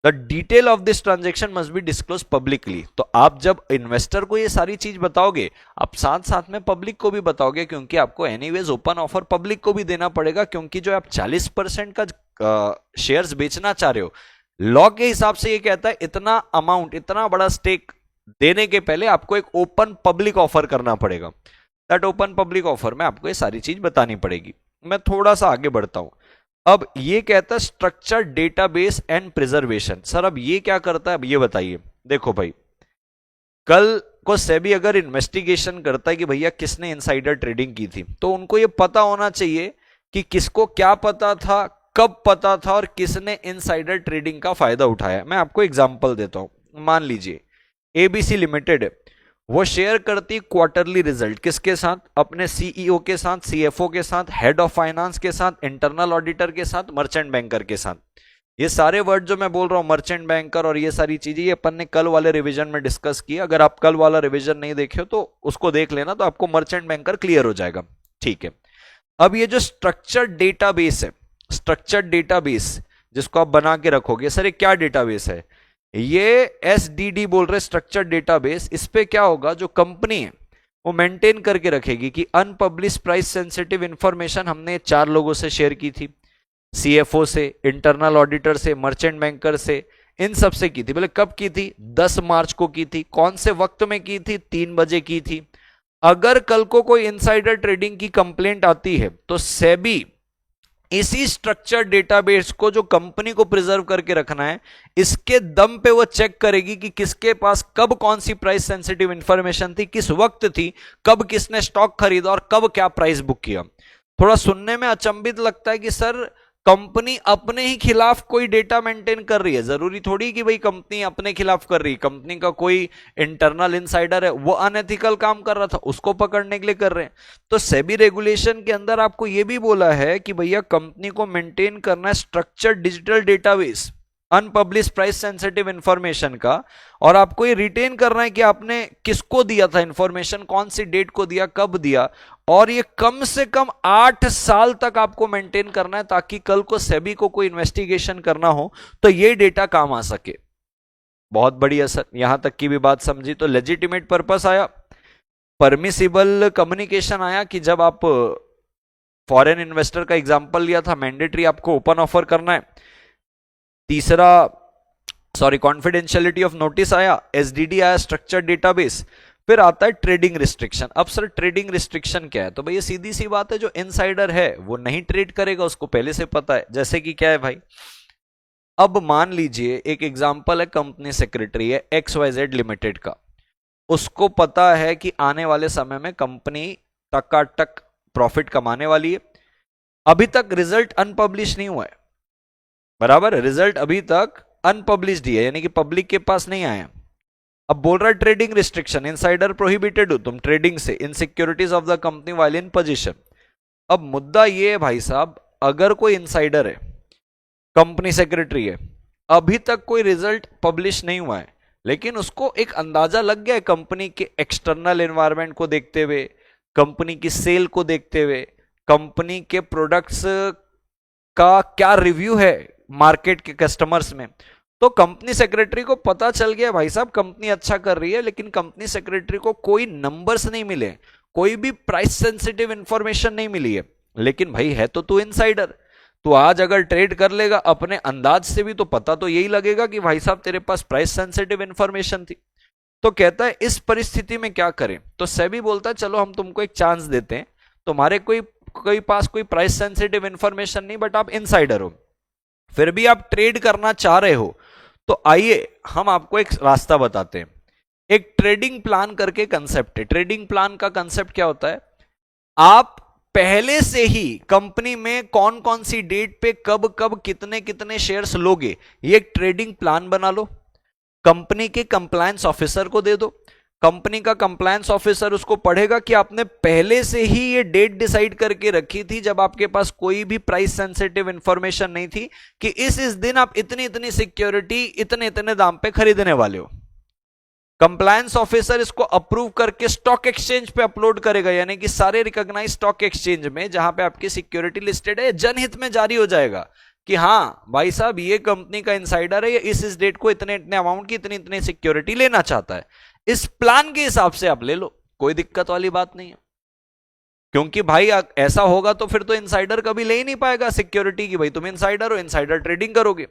the detail of this transaction must be disclose publicly. तो आप जब investor को ये सारी चीज बताओगे, आप साथ साथ में पब्लिक को भी बताओगे, क्योंकि आपको एनीवेज ओपन ऑफर पब्लिक को भी देना पड़ेगा, क्योंकि जो आप 40% का शेयर्स बेचना चाह रहे हो, लॉ के हिसाब से ये कहता है इतना अमाउंट, इतना बड़ा स्टेक देने के पहले आपको एक ओपन पब्लिक ऑफर करना पड़ेगा। दैट ओपन पब्लिक ऑफर में आपको ये सारी चीज बतानी पड़ेगी। मैं थोड़ा सा आगे बढ़ता हूं। अब ये कहता है structure database and preservation. Sir अब ये क्या करता है, अब ये बताइए। देखो भाई, कल को सेबी अगर इन्वेस्टिगेशन करता है कि भैया किसने इनसाइडर ट्रेडिंग की थी, तो उनको ये पता होना चाहिए कि किसको क्या पता था, कब पता था और किसने इनसाइडर ट्रेडिंग का फायदा उठाया। मैं आपको एग्जांपल देता हूं। मान लीजिए एबीसी लिमिटेड है, वो शेयर करती क्वार्टरली रिजल्ट किसके साथ, अपने सीईओ के साथ, सीएफओ के साथ, हेड ऑफ फाइनेंस के साथ, इंटरनल ऑडिटर के साथ, मर्चेंट बैंकर के साथ। ये सारे वर्ड जो मैं बोल रहा हूं, मर्चेंट बैंकर और ये सारी चीजें, ये अपन ने कल वाले रिवीजन में डिस्कस किया। अगर आप कल वाला रिवीजन नहीं देखे हो तो उसको देख लेना, तो आपको मर्चेंट बैंकर क्लियर हो जाएगा। ठीक है, अब ये जो स्ट्रक्चर्ड डेटाबेस है, स्ट्रक्चर्ड डेटाबेस जिसको आप बना के रखोगे, सर ये क्या डेटाबेस है, ये एसडीडी बोल रहे स्ट्रक्चर्ड डेटाबेस। इस पे क्या होगा, जो कंपनी है वो मेंटेन करके रखेगी कि अनपब्लिश प्राइस सेंसिटिव इंफॉर्मेशन हमने 4 लोगों से शेयर की थी, सीएफओ से, इंटरनल ऑडिटर से, मर्चेंट बैंकर से, इन सब से की थी। बोले कब की थी? 10 मार्च को की थी। कौन से वक्त में की थी? 3 बजे की थी। अगर कल को कोई इनसाइडर ट्रेडिंग की कंप्लेंट आती है तो सेबी इसी स्ट्रक्चर डेटाबेस को जो कंपनी को प्रिजर्व करके रखना है, इसके दम पे वो चेक करेगी कि किसके पास कब कौन सी प्राइस सेंसिटिव इंफॉर्मेशन थी, किस वक्त थी, कब किसने स्टॉक खरीदा और कब क्या प्राइस बुक किया। थोड़ा सुनने में अचंभित लगता है कि सर कंपनी अपने ही खिलाफ कोई डेटा मेंटेन कर रही है। जरूरी थोड़ी कि भाई कंपनी अपने खिलाफ कर रही है। कंपनी का कोई इंटरनल इनसाइडर है, वो अनएथिकल काम कर रहा था, उसको पकड़ने के लिए कर रहे हैं। तो सेबी रेगुलेशन के अंदर आपको यह भी बोला है कि भैया कंपनी को मेंटेन करना है structured digital database unpublish price sensitive information का, और आपको ये रिटेन करना है कि आपने किसको दिया था इंफॉर्मेशन, कौन सी डेट को दिया, कब दिया, और ये कम से कम 8 साल तक आपको मेंटेन करना है, ताकि कल को सेबी को कोई इन्वेस्टिगेशन करना हो तो ये डेटा काम आ सके। बहुत बढ़िया सर, यहां तक की भी बात समझी। तो लेजिटिमेट पर्पस आया, परमिसिबल कम्युनिकेशन आया कि जब आप फॉरेन इन्वेस्टर का एग्जांपल लिया था, मैंडेटरी आपको ओपन ऑफर करना है। तीसरा कॉन्फिडेंशियलिटी ऑफ नोटिस आया, एसडीडी आया, स्ट्रक्चर्ड डेटाबेस। फिर आता है ट्रेडिंग रिस्ट्रिक्शन। अब सर ट्रेडिंग रिस्ट्रिक्शन क्या है? तो भाई ये सीधी सी बात है, जो इनसाइडर है वो नहीं ट्रेड करेगा, उसको पहले से पता है। जैसे कि क्या है भाई, अब मान लीजिए एक एग्जांपल है, कंपनी सेक्रेटरी है XYZ लिमिटेड का, उसको पता है कि आने वाले समय में कंपनी टकाटक प्रॉफिट कमाने वाली है। अभी तक रिजल्ट अनपब्लिश नहीं हुआ है, बराबर, रिजल्ट अभी तक अनपब्लिश्ड ही है, यानी कि पब्लिक के पास नहीं आया। अब बोल रहा है ट्रेडिंग रिस्ट्रिक्शन, इनसाइडर प्रोहिबिटेड हो तुम ट्रेडिंग से in securities of the company while in position. अब मुद्दा ये है भाई साहब, अगर कोई इनसाइडर है, कंपनी सेक्रेटरी है, अभी तक कोई रिजल्ट पब्लिश नहीं हुआ है, लेकिन उसको एक अंदाजा लग गया है कंपनी के एक्सटर्नल एनवायरनमेंट को देखते हुए, कंपनी की सेल को देखते हुए, कंपनी के प्रोडक्ट्स का क्या रिव्यू है मार्केट के कस्टमर्स में। तो कंपनी सेक्रेटरी को पता चल गया भाई साहब कंपनी अच्छा कर रही है, लेकिन कंपनी सेक्रेटरी को कोई नंबर्स नहीं मिले, कोई भी प्राइस सेंसिटिव इंफॉर्मेशन नहीं मिली है। लेकिन भाई है तो तू इनसाइडर, तो आज अगर ट्रेड कर लेगा अपने अंदाज से भी, तो पता तो यही लगेगा कि भाई साहब तेरे पास प्राइस सेंसिटिव इंफॉर्मेशन थी। तो कहता है इस स्थिति में क्या करें? तो सेबी बोलता है चलो हम तुमको एक चांस देते हैं, तुम्हारे कोई पास कोई प्राइस सेंसिटिव इंफॉर्मेशन नहीं, बट आप इनसाइडर हो, फिर भी आप ट्रेड करना चाह रहे हो, तो आइए हम आपको एक रास्ता बताते हैं। एक ट्रेडिंग प्लान करके कंसेप्ट है। ट्रेडिंग प्लान का कंसेप्ट क्या होता है? आप पहले से ही कंपनी में कौन कौन सी डेट पे कब कब कितने कितने शेयर्स लोगे, ये एक ट्रेडिंग प्लान बना लो, कंपनी के कंप्लायंस ऑफिसर को दे दो। कंपनी का कंप्लायंस ऑफिसर उसको पढ़ेगा कि आपने पहले से ही ये डेट डिसाइड करके रखी थी, जब आपके पास कोई भी प्राइस सेंसिटिव इंफॉर्मेशन नहीं थी, कि इस दिन आप इतनी इतनी सिक्योरिटी इतने इतने दाम पे खरीदने वाले हो। कंप्लायंस ऑफिसर इसको अप्रूव करके स्टॉक एक्सचेंज पे अपलोड करेगा, यानी कि सारे रिकॉग्नाइज स्टॉक एक्सचेंज में जहां पे आपकी सिक्योरिटी लिस्टेड है, जनहित में जारी हो जाएगा कि हाँ भाई साहब ये कंपनी का इनसाइडर है, ये इस डेट को इतने इतने अमाउंट की इतनी इतनी सिक्योरिटी लेना चाहता है। इस प्लान के हिसाब से आप ले लो, कोई दिक्कत वाली बात नहीं है। क्योंकि भाई ऐसा होगा तो फिर तो इनसाइडर कभी ले ही नहीं पाएगा सिक्योरिटी की, भाई तुम इनसाइडर हो, इनसाइडर ट्रेडिंग करोगे।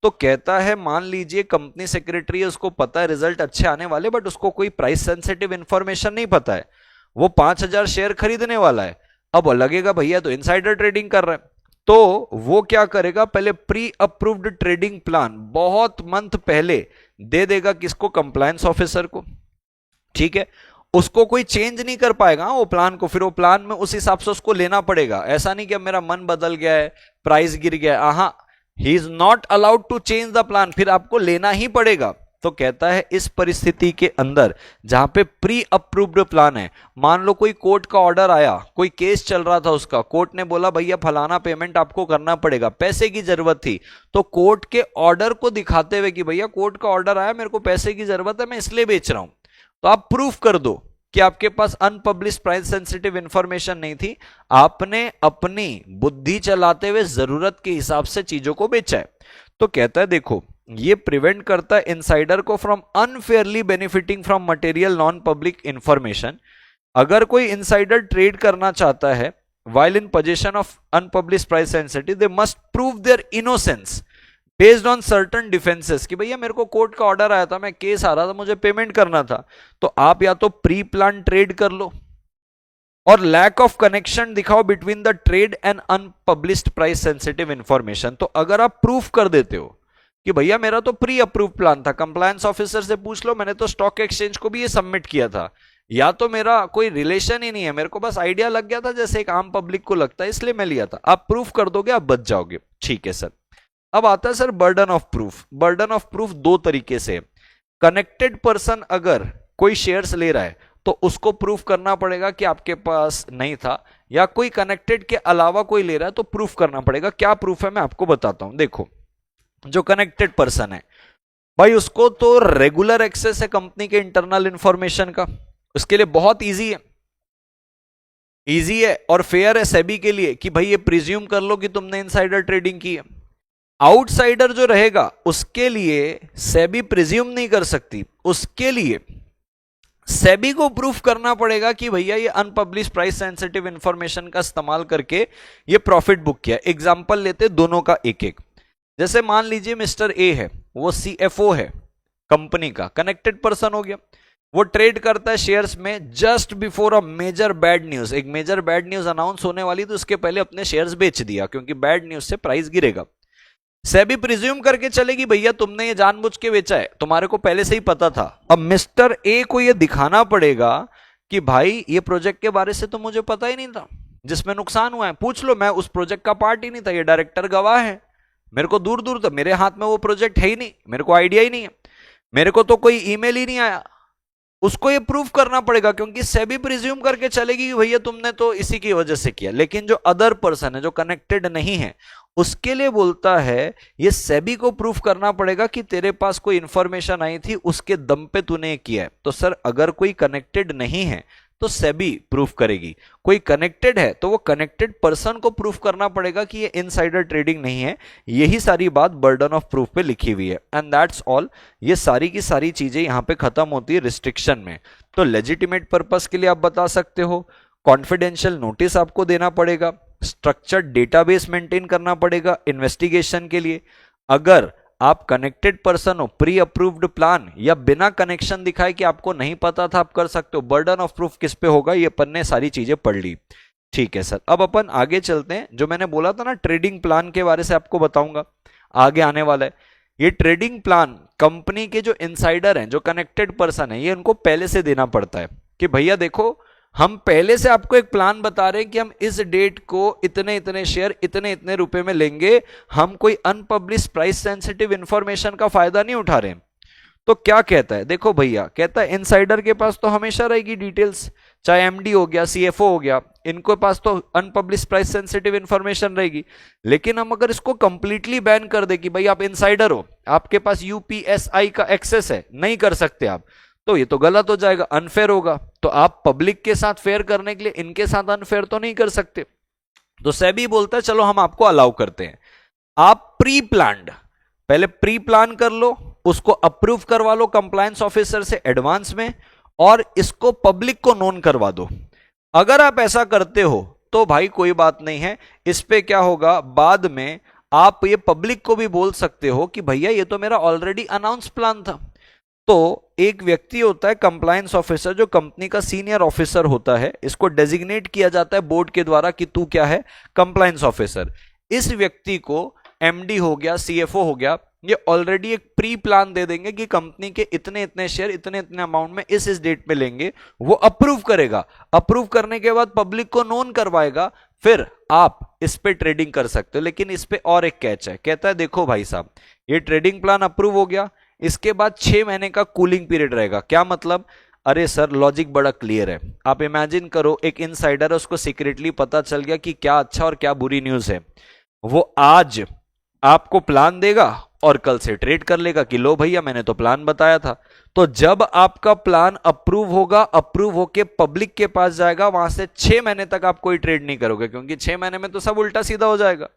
तो कहता है मान लीजिए कंपनी सेक्रेटरी है, उसको पता है रिजल्ट अच्छे आने वाले, बट उसको कोई प्राइस सेंसिटिव इंफॉर्मेशन नहीं पता है, वो 5,000 शेयर खरीदने वाला है। अब लगेगा भैया तो इनसाइडर ट्रेडिंग कर रहा है, तो वो क्या करेगा, पहले प्री अप्रूव्ड ट्रेडिंग प्लान बहुत मंथ पहले दे देगा, किसको? कंप्लायंस ऑफिसर को। ठीक है, उसको कोई चेंज नहीं कर पाएगा वो प्लान को, फिर वो प्लान में उस हिसाब से उसको लेना पड़ेगा। ऐसा नहीं कि अब मेरा मन बदल गया है, प्राइस गिर गया, हाँ, he is not allowed to change the plan, फिर आपको लेना ही पड़ेगा। तो कहता है इस परिस्थिति के अंदर जहां पे प्री अप्रूव्ड प्लान है, मान लो कोई कोर्ट का ऑर्डर आया, कोई केस चल रहा था उसका, कोर्ट ने बोला भैया फलाना पेमेंट आपको करना पड़ेगा, पैसे की जरूरत थी, तो कोर्ट के ऑर्डर को दिखाते हुए कि भैया कोर्ट का ऑर्डर आया, मेरे को पैसे की जरूरत है, मैं इसलिए बेच रहा हूं, तो आप प्रूफ कर दो कि आपके पास अनपब्लिश प्राइस सेंसिटिव इंफॉर्मेशन नहीं थी, आपने अपनी बुद्धि चलाते हुए जरूरत के हिसाब से चीजों को बेचा है। तो कहता है देखो ये प्रिवेंट करता है इनसाइडर को from unfairly benefiting from material non public information. अगर कोई इनसाइडर ट्रेड करना चाहता है while in possession of unpublished price sensitive they must prove their innocence based on certain defenses कि भैया मेरे को कोर्ट का ऑर्डर आया था, मैं केस आ रहा था, मुझे पेमेंट करना था, तो आप या तो प्री प्लान ट्रेड कर लो और लैक ऑफ कनेक्शन दिखाओ between the trade and unpublished price sensitive information. तो अगर आप प्रूफ कर देते हो कि भैया मेरा तो प्री अप्रूव प्लान था, कंप्लायंस ऑफिसर से पूछ लो, मैंने तो स्टॉक एक्सचेंज को भी ये सबमिट किया था, या तो मेरा कोई रिलेशन ही नहीं है, मेरे को बस आइडिया लग गया था जैसे एक आम पब्लिक को लगता है इसलिए मैं लिया था, आप प्रूफ कर दोगे आप बच जाओगे। ठीक है सर। अब आता है sir burden of proof. Burden of proof दो तरीके से, कनेक्टेड पर्सन अगर कोई शेयर्स ले रहा है तो उसको प्रूफ करना पड़ेगा कि आपके पास नहीं था, या कोई कनेक्टेड के अलावा कोई ले रहा है तो प्रूफ करना पड़ेगा। क्या प्रूफ है मैं आपको बताता हूं। देखो, जो कनेक्टेड पर्सन है भाई उसको तो रेगुलर एक्सेस है कंपनी के इंटरनल इंफॉर्मेशन का, उसके लिए बहुत इजी है, इजी है और फेयर है सेबी के लिए कि भाई ये प्रिज्यूम कर लो कि तुमने इनसाइडर ट्रेडिंग की है। आउटसाइडर जो रहेगा उसके लिए सेबी प्रिज्यूम नहीं कर सकती, उसके लिए सेबी को प्रूफ करना पड़ेगा कि भैया ये अनपब्लिश प्राइस सेंसिटिव इंफॉर्मेशन का इस्तेमाल करके ये प्रॉफिट बुक किया। एग्जांपल लेते दोनों का एक एक। जैसे मान लीजिए मिस्टर ए है, वो सीएफओ है कंपनी का, कनेक्टेड पर्सन हो गया, वो ट्रेड करता है शेयर्स में just before a major bad news. एक मेजर बैड न्यूज अनाउंस होने वाली तो उसके पहले अपने शेयर्स बेच दिया क्योंकि बैड न्यूज से प्राइस गिरेगा। सेबी प्रिज्यूम करके चलेगी भैया तुमने ये जानबूझ के बेचा है, तुम्हारे को पहले से ही पता था। अब मिस्टर ए को ये दिखाना पड़ेगा कि भाई ये प्रोजेक्ट के बारे से तो मुझे पता ही नहीं था, जिसमें नुकसान हुआ है पूछ लो, मैं उस प्रोजेक्ट का पार्ट ही नहीं था, ये डायरेक्टर गवाह है, मेरे को दूर दूर तक मेरे हाथ में वो प्रोजेक्ट है ही नहीं, मेरे को आइडिया ही नहीं है, मेरे को तो कोई ईमेल ही नहीं आया। उसको ये प्रूफ करना पड़ेगा क्योंकि सेबी प्रिज्यूम करके चलेगी कि भैया तुमने तो इसी की वजह से किया। लेकिन जो अदर पर्सन है जो कनेक्टेड नहीं है उसके लिए बोलता है ये सेबी को प्रूफ करना पड़ेगा कि तेरे पास कोई इंफॉर्मेशन आई थी उसके दम पे तूने किया है। तो सर अगर कोई कनेक्टेड नहीं है तो सेबी प्रूफ करेगी, कोई कनेक्टेड है तो वो कनेक्टेड पर्सन को प्रूफ करना पड़ेगा कि ये इनसाइडर ट्रेडिंग नहीं है। यही सारी बात बर्डन ऑफ प्रूफ पे लिखी हुई है एंड दैट्स ऑल। ये सारी की सारी चीजें यहां पे खत्म होती है रिस्ट्रिक्शन में। तो लेजिटिमेट पर्पस के लिए आप बता सकते हो, कॉन्फिडेंशियल नोटिस आपको देना पड़ेगा, स्ट्रक्चर्ड डेटाबेस मेंटेन करना पड़ेगा इन्वेस्टिगेशन के लिए। अगर आप कनेक्टेड पर्सन हो, प्री अप्रूव्ड प्लान या बिना कनेक्शन दिखाए कि आपको नहीं पता था आप कर सकते हो। बर्डन ऑफ प्रूफ किस पे होगा, ये अपन ने सारी चीजें पढ़ ली। ठीक है सर, अब अपन आगे चलते हैं। जो मैंने बोला था ना ट्रेडिंग प्लान के बारे से आपको बताऊंगा आगे आने वाला है। ये ट्रेडिंग प्लान कंपनी के जो इनसाइडर हैं जो कनेक्टेड पर्सन है ये उनको पहले से देना पड़ता है कि भैया देखो हम पहले से आपको एक प्लान बता रहे हैं कि हम इस डेट को इतने इतने शेयर इतने इतने रुपए में लेंगे, हम कोई अनपब्लिश प्राइस सेंसिटिव इंफॉर्मेशन का फायदा नहीं उठा रहे हैं। तो क्या कहता है, देखो भैया कहता है इनसाइडर के पास तो हमेशा रहेगी डिटेल्स, चाहे एमडी हो गया सीएफओ हो गया, इनके पास तो अनपब्लिश प्राइस सेंसिटिव इंफॉर्मेशन रहेगी। लेकिन हम अगर इसको कंप्लीटली बैन कर दे कि भाई आप इनसाइडर हो, आपके पास यूपीएसआई का एक्सेस है, नहीं कर सकते आप, तो ये तो गलत हो जाएगा, अनफेयर होगा। तो आप पब्लिक के साथ फेयर करने के लिए इनके साथ अनफेयर तो नहीं कर सकते। तो सेबी बोलता है चलो हम आपको अलाउ करते हैं, आप प्री प्लान्ड पहले प्री प्लान कर लो, उसको अप्रूव करवा लो कंप्लायंस ऑफिसर से एडवांस में और इसको पब्लिक को नोन करवा दो। अगर आप ऐसा करते हो तो भाई कोई बात नहीं है, इस पे क्या होगा बाद में आप ये पब्लिक को भी बोल सकते हो कि भैया ये तो मेरा ऑलरेडी अनाउंस प्लान था। तो एक व्यक्ति होता है कंप्लायंस ऑफिसर जो कंपनी का सीनियर ऑफिसर होता है, इसको डेजिग्नेट किया जाता है बोर्ड के द्वारा कि तू क्या है, कंप्लायंस ऑफिसर। इस व्यक्ति को एमडी हो गया सीएफओ हो गया, ये ऑलरेडी एक प्री प्लान दे देंगे कि कंपनी के इतने इतने शेयर इतने इतने अमाउंट में इस डेट पे लेंगे, वो अप्रूव करेगा। अप्रूव करने के बाद पब्लिक को नोन करवाएगा, फिर आप इस पे ट्रेडिंग कर सकते हो। लेकिन इस पे और एक कैच है, कहता है देखो भाई साहब ये ट्रेडिंग प्लान अप्रूव हो गया, इसके बाद 6 महीने का कूलिंग पीरियड रहेगा। क्या मतलब, अरे सर लॉजिक बड़ा क्लियर है। आप इमेजिन करो एक इनसाइडर है, उसको सीक्रेटली पता चल गया कि क्या अच्छा और क्या बुरी न्यूज है, वो आज आपको प्लान देगा और कल से ट्रेड कर लेगा कि लो भैया मैंने तो प्लान बताया था। तो जब आपका प्लान अप्रूव होगा, अप्रूव होके पब्लिक के पास जाएगा, वहां से 6 महीने तक आप कोई ट्रेड नहीं करोगे क्योंकि 6 महीने में तो सब उल्टा सीधा हो जाएगा।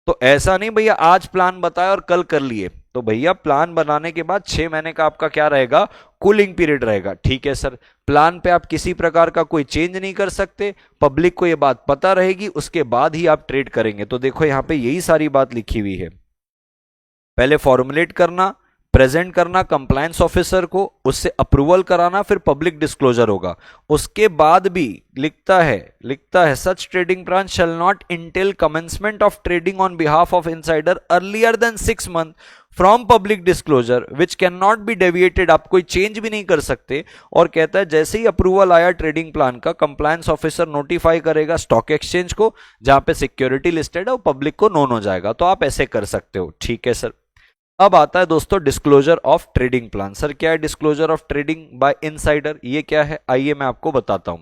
तो ऐसा नहीं भैया आज प्लान बताया और कल कर लिए, तो भैया प्लान बनाने के बाद 6 महीने का आपका क्या रहेगा, कूलिंग पीरियड रहेगा। ठीक है सर, प्लान पे आप किसी प्रकार का कोई चेंज नहीं कर सकते, पब्लिक को ये बात पता रहेगी, उसके बाद ही आप ट्रेड करेंगे। तो देखो यहां पे यही सारी बात लिखी हुई है, पहले फॉर्मुलेट करना, प्रेजेंट करना कंप्लायंस ऑफिसर को, उससे अप्रूवल कराना, फिर पब्लिक डिस्क्लोजर होगा। उसके बाद भी लिखता है such trading plan shall not entail commencement of trading on behalf of insider earlier than 6 month from public disclosure which can not be deviated. आप कोई चेंज भी नहीं कर सकते। और कहता है जैसे ही अप्रूवल आया ट्रेडिंग प्लान का, कंप्लायंस ऑफिसर नोटिफाई करेगा स्टॉक एक्सचेंज को, जहां पे सिक्योरिटी लिस्टेड है, वो पब्लिक को नोन हो जाएगा। तो आप ऐसे कर सकते हो। ठीक है सर, अब आता है दोस्तों disclosure of trading plan. Sir क्या है disclosure of trading by insider, ये क्या है? आइए मैं आपको बताता हूं।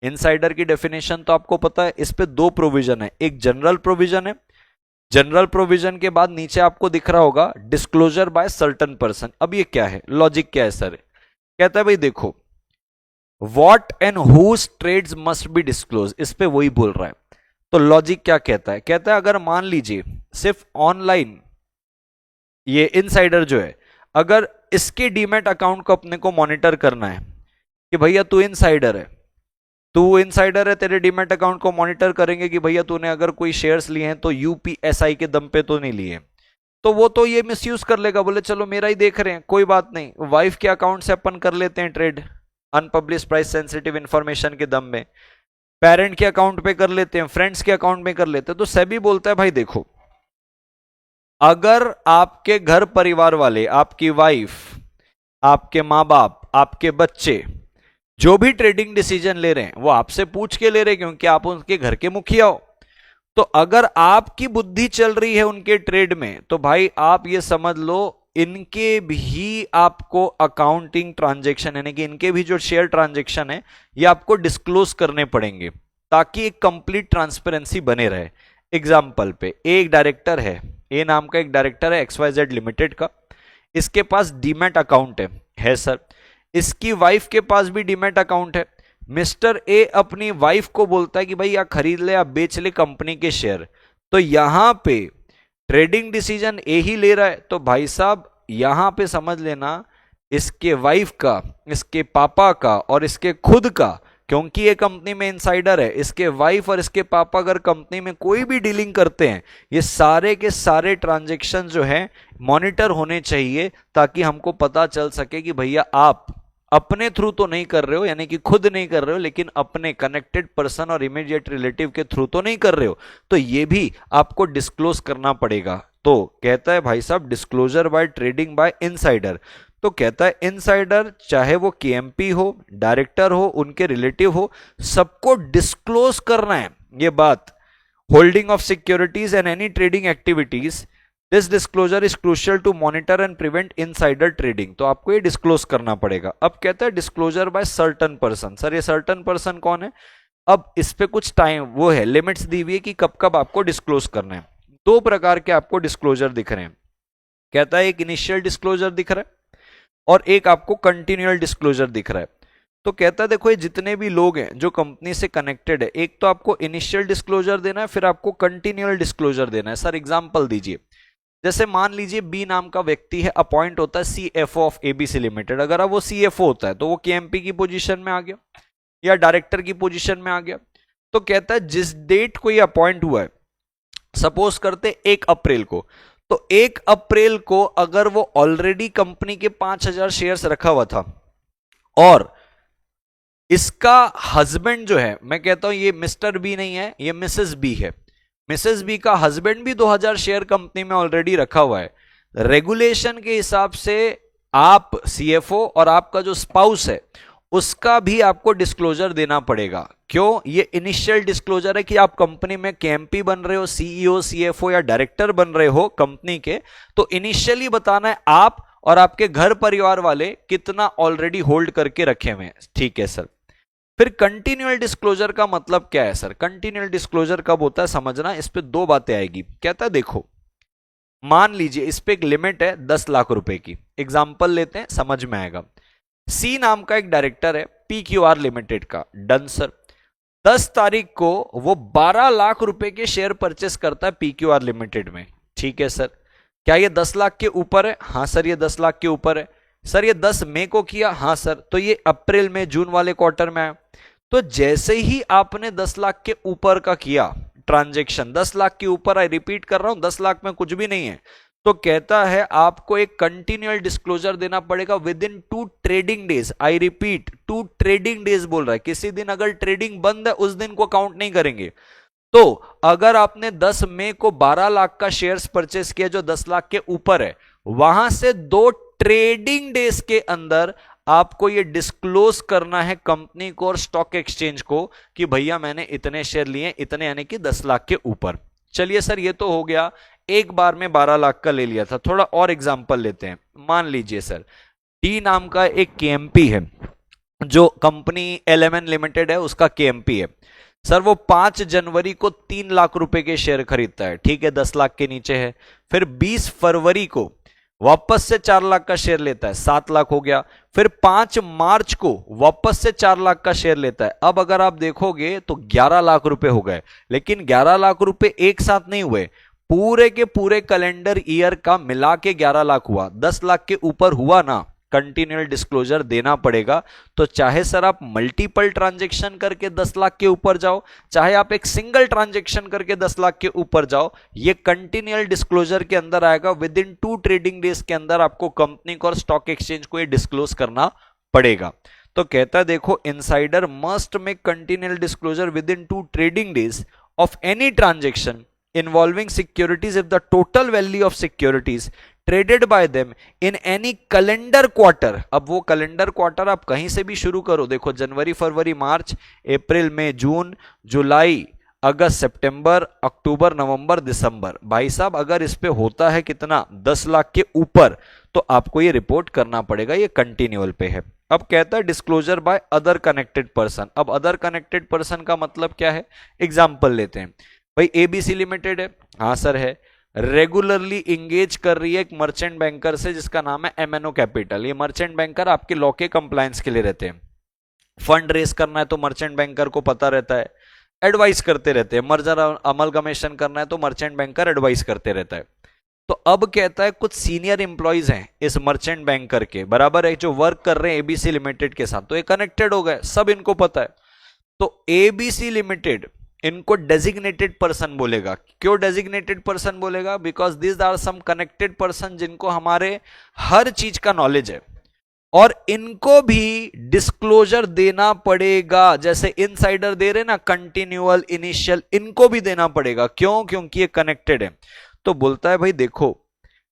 इनसाइडर की डेफिनेशन तो आपको पता है, इस पे दो प्रोविजन है, एक जनरल प्रोविजन है, जनरल प्रोविजन के बाद नीचे आपको दिख रहा होगा डिस्क्लोजर बाय सर्टेन पर्सन। अब ये क्या है, लॉजिक क्या है सर? कहता है भाई देखो, what and whose trades must be disclose, इस पे वही बोल रहा है। तो लॉजिक क्या कहता है? कहता है अगर मान लीजिए सिर्फ ऑनलाइन ये इनसाइडर जो है, अगर इसके डीमैट अकाउंट को अपने को मॉनिटर करना है कि भैया तू इनसाइडर है, तेरे डीमैट अकाउंट को मॉनिटर करेंगे कि भैया तूने अगर कोई शेयर्स लिए हैं तो यूपीएसआई के दम पे तो नहीं लिए, तो वो तो ये मिसयूज कर लेगा, बोले चलो मेरा ही देख रहे हैं, कोई बात नहीं, वाइफ के अकाउंट से अपन कर लेते हैं trade, unpublish price sensitive information के दम में, पेरेंट के अकाउंट पे कर लेते हैं, फ्रेंड्स के अकाउंट में कर लेते हैं। तो सेबी बोलता है भाई देखो, अगर आपके घर परिवार वाले, आपकी वाइफ, आपके मां बाप, आपके बच्चे जो भी ट्रेडिंग डिसीजन ले रहे हैं वो आपसे पूछ के ले रहे हैं, क्योंकि आप उनके घर के मुखिया हो। तो अगर आपकी बुद्धि चल रही है उनके ट्रेड में, तो भाई आप ये समझ लो इनके भी आपको अकाउंटिंग ट्रांजैक्शन, यानी कि इनके भी जो शेयर ट्रांजैक्शन है ये आपको डिस्क्लोज करने पड़ेंगे, ताकि एक कंप्लीट ट्रांसपेरेंसी बने रहे। एग्जाम्पल पे, एक डायरेक्टर है, ए नाम का एक डायरेक्टर है XYZ लिमिटेड का, इसके पास डीमैट अकाउंट है सर, इसकी वाइफ के पास भी डीमैट अकाउंट है। मिस्टर ए अपनी वाइफ को बोलता है कि भाई या खरीद ले या बेच ले कंपनी के शेयर, तो यहां पे ट्रेडिंग डिसीजन ए ही ले रहा है। तो भाई साहब यहां पे समझ लेना, इसके वाइफ का, इसके पापा का और इसके खुद का, क्योंकि ये कंपनी में इनसाइडर है, इसके वाइफ और इसके पापा अगर कंपनी में कोई भी डीलिंग करते हैं, ये सारे के सारे ट्रांजैक्शन जो है मॉनिटर होने चाहिए, ताकि हमको पता चल सके कि भैया आप अपने थ्रू तो नहीं कर रहे हो, यानी कि खुद नहीं कर रहे हो, लेकिन अपने कनेक्टेड पर्सन और इमीडिएट रिलेटिव के थ्रू तो नहीं कर रहे हो, तो ये भी आपको डिस्क्लोज करना पड़ेगा। तो कहता है भाई साहब disclosure by trading by insider. तो कहता है इनसाइडर चाहे वो केएमपी हो, डायरेक्टर हो, उनके रिलेटिव हो, सबको डिस्क्लोज करना है ये बात। Holding of securities and any trading activities, this disclosure is crucial to monitor and prevent insider trading. तो आपको ये डिस्क्लोज करना पड़ेगा। अब कहता है disclosure by certain person. Sir ये सर्टेन पर्सन कौन है? अब इस पे कुछ टाइम वो है, लिमिट्स दी हुई है कि कब कब आपको डिस्क्लोज करना है। दो प्रकार के आपको डिस्क्लोजर दिख रहे हैं। कहता है एक इनिशियल डिस्क्लोजर दिख रहा है और एक आपको कंटिन्यूअल डिस्क्लोजर दिख रहा है। तो कहता है देखो ये जितने भी लोग हैं जो कंपनी से कनेक्टेड है, एक तो आपको इनिशियल डिस्क्लोजर देना है, फिर आपको कंटिन्यूअल डिस्क्लोजर देना है। सर एग्जांपल दीजिए, जैसे मान लीजिए बी नाम का व्यक्ति है, अपॉइंट होता है सीएफओ ऑफ एबीसी लिमिटेड। अगर अब वो सीएफओ होता है तो वो केएमपी की पोजीशन में आ गया या डायरेक्टर की पोजीशन में आ गया। तो कहता है जिस डेट को ये अपॉइंट हुआ है, सपोज करते 1 अप्रैल को, तो 1 अप्रैल को अगर वो ऑलरेडी कंपनी के 5000 शेयर्स रखा हुआ था और इसका हस्बैंड जो है, मैं कहता हूं ये मिस्टर बी नहीं है, ये मिसेस बी है, मिसेस बी का हस्बैंड भी 2000 शेयर कंपनी में ऑलरेडी रखा हुआ है। रेगुलेशन के हिसाब से आप सीएफओ और आपका जो स्पाउस है उसका भी आपको डिस्क्लोजर देना पड़ेगा। क्यों? ये इनिशियल डिस्क्लोजर है कि आप कंपनी में केएमपी बन रहे हो, सीईओ, सीएफओ या डायरेक्टर बन रहे हो कंपनी के, तो इनिशियली बताना है आप और आपके घर परिवार वाले कितना ऑलरेडी होल्ड करके रखे हुए हैं। ठीक है सर। फिर कंटिन्यूअल डिस्क्लोजर का मतलब क्या है सर? कंटिन्यूअल डिस्क्लोजर कब होता है समझना, इस पे दो बातें आएगी। कहता है देखो, मान लीजिए इस पे एक लिमिट है 10 लाख रुपए की, एग्जांपल लेते हैं समझ में आएगा। सी नाम का एक डायरेक्टर है पीक्यूआर लिमिटेड का, डन सर। 10 तारीख को वो 12 लाख रुपए के शेयर परचेस करता है पीक्यूआर लिमिटेड में। ठीक है सर। क्या ये 10 लाख के ऊपर है? हाँ सर ये 10 लाख के ऊपर है। सर ये 10 मई को किया, हाँ सर, तो ये अप्रैल में जून वाले क्वार्टर में आया। तो जैसे ही आपने 10 लाख के ऊपर का किया ट्रांजेक्शन, 10 लाख के ऊपर, आई रिपीट कर रहा हूं 10 लाख में कुछ भी नहीं है, तो कहता है आपको एक कंटिन्यूअल डिस्क्लोजर देना पड़ेगा with in 2 trading days. I repeat 2 trading days बोल रहा है, किसी दिन अगर ट्रेडिंग बंद है उस दिन को काउंट नहीं करेंगे। तो अगर आपने 10 मई को 12 लाख का शेयर्स परचेस किया जो 10 लाख के ऊपर है, वहां से 2 ट्रेडिंग डेज के अंदर आपको ये डिस्क्लोज करना है कंपनी को और स्टॉक एक्सचेंज को कि भैया मैंने इतने शेयर लिए, इतने यानी कि 10 लाख के ऊपर। चलिए सर ये तो हो गया, एक बार में 12 लाख का ले लिया था। थोड़ा और एग्जांपल लेते हैं। मान लीजिए सर टी नाम का एक केएमपी है, जो कंपनी एलएमएन लिमिटेड है उसका केएमपी है। सर वो 5 जनवरी को 3 लाख रुपए के शेयर खरीदता है, ठीक है, 10 लाख के नीचे है। फिर 20 फरवरी को वापस से 4 लाख का शेयर लेता है, 7 लाख हो गया। फिर 5 मार्च को वापस से 4 लाख का शेयर लेता है। अब अगर आप देखोगे तो 11 लाख रुपए हो गए, लेकिन 11 लाख रुपए एक साथ नहीं हुए, पूरे के पूरे कैलेंडर ईयर का मिला के 11 लाख हुआ। 10 लाख के ऊपर हुआ ना, कंटिन्यूअल डिस्क्लोजर देना पड़ेगा। तो चाहे सर आप मल्टीपल ट्रांजैक्शन करके 10 लाख के ऊपर जाओ, चाहे आप एक सिंगल ट्रांजैक्शन करके 10 लाख के ऊपर जाओ, ये कंटिन्यूअल डिस्क्लोजर के अंदर आएगा। विद इन 2 ट्रेडिंग डेज के अंदर आपको कंपनी को और स्टॉक एक्सचेंज को ये डिस्क्लोज करना पड़ेगा। तो कहता है देखो, insider must make continual disclosure with in 2 trading days of any transaction involving securities if the total value of securities traded by them in any calendar quarter। अब वो कैलेंडर क्वार्टर आप कहीं से भी शुरू करो, देखो जनवरी फरवरी मार्च अप्रैल मई जून जुलाई अगस्त सितंबर अक्टूबर नवंबर दिसंबर, भाई साहब अगर इस पे होता है कितना 10 लाख के ऊपर, तो आपको ये रिपोर्ट करना पड़ेगा, ये कंटिन्यूअल पे है। अब कहता है disclosure by other connected person. अब अदर कनेक्टेड पर्सन का मतलब क्या है, एग्जाम्पल लेते हैं। भाई एबीसी लिमिटेड है, हाँ सर है, रेगुलरली इंगेज कर रही है एक मर्चेंट बैंकर से जिसका नाम है एमएनओ कैपिटल। ये मर्चेंट बैंकर आपके लॉ के कंप्लायंस के लिए रहते हैं। फंड रेस करना है तो मर्चेंट बैंकर को पता रहता है, एडवाइस करते रहते हैं। मर्जर अमलगमेशन करना है तो मर्चेंट बैंकर एडवाइस करते रहता है। तो अब कहता है कुछ सीनियर इंप्लॉइज हैं इस मर्चेंट बैंकर के, बराबर है, जो वर्क कर रहे हैं एबीसी लिमिटेड के साथ, तो ये कनेक्टेड हो गए, सब इनको पता है। तो एबीसी लिमिटेड इनको डेजिग्नेटेड पर्सन बोलेगा। क्यों डेजिग्नेटेड पर्सन बोलेगा? Because this are some connected person जिनको हमारे हर चीज का नॉलेज है और इनको भी डिस्क्लोजर देना पड़ेगा। जैसे इनसाइडर दे रहे ना कंटिन्यूअल इनिशियल, इनको भी देना पड़ेगा। क्यों? क्योंकि ये कनेक्टेड है। तो बोलता है भाई देखो,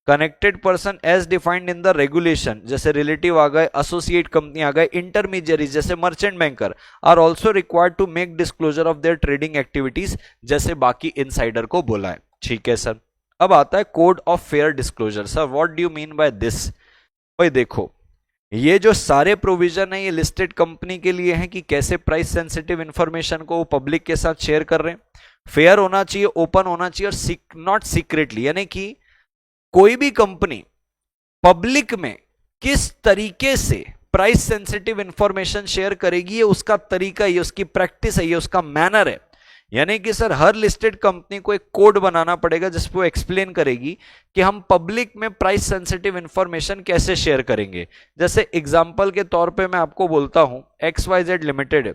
connected person as defined in the regulation, जैसे रिलेटिव आ गए, एसोसिएट कंपनी आ गए, इंटरमीडियरीज जैसे merchant banker are also required to make disclosure of their trading activities, जैसे बाकी इनसाइडर को बोला है। ठीक है सर। अब आता है code of fair disclosure. Sir what do you mean by this? भाई देखो, ये जो सारे प्रोविजन है ये लिस्टेड कंपनी के लिए हैं कि कैसे प्राइस सेंसिटिव इंफॉर्मेशन को वो पब्लिक के साथ शेयर कर रहे हैं। फेयर होना चाहिए, ओपन होना चाहिए और नॉट सीक्रेटली, यानी कि कोई भी कंपनी पब्लिक में किस तरीके से प्राइस सेंसिटिव इंफॉर्मेशन शेयर करेगी, ये उसका तरीका, ये उसकी प्रैक्टिस है, ये उसका मैनर है। यानी कि सर हर लिस्टेड कंपनी को एक कोड बनाना पड़ेगा जिसपे वो एक्सप्लेन करेगी कि हम पब्लिक में प्राइस सेंसिटिव इंफॉर्मेशन कैसे शेयर करेंगे। जैसे एग्जांपल के तौर पे मैं आपको बोलता हूं, XYZ लिमिटेड है,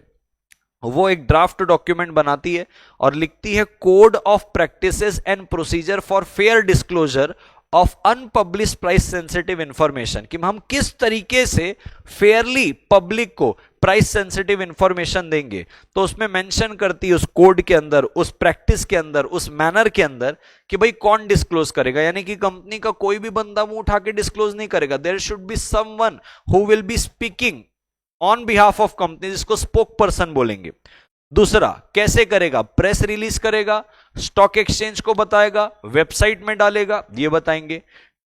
वो एक ड्राफ्ट डॉक्यूमेंट बनाती है और लिखती है code of practices and procedure for fair disclosure of unpublish price sensitive information, कि हम किस तरीके से फेयरली पब्लिक को प्राइस सेंसिटिव इंफॉर्मेशन देंगे। तो उसमें मेंशन करती है उस कोड के अंदर, उस प्रैक्टिस के अंदर, उस मैनर के अंदर कि भाई कौन डिस्क्लोज करेगा। यानी कि कंपनी का कोई भी बंदा मुंह उठा के डिस्क्लोज नहीं करेगा। There should be someone who will be speaking on behalf of company, जिसको स्पोक पर्सन बोलेंगे। दूसरा कैसे करेगा? प्रेस रिलीज करेगा, स्टॉक एक्सचेंज को बताएगा, वेबसाइट में डालेगा, ये बताएंगे।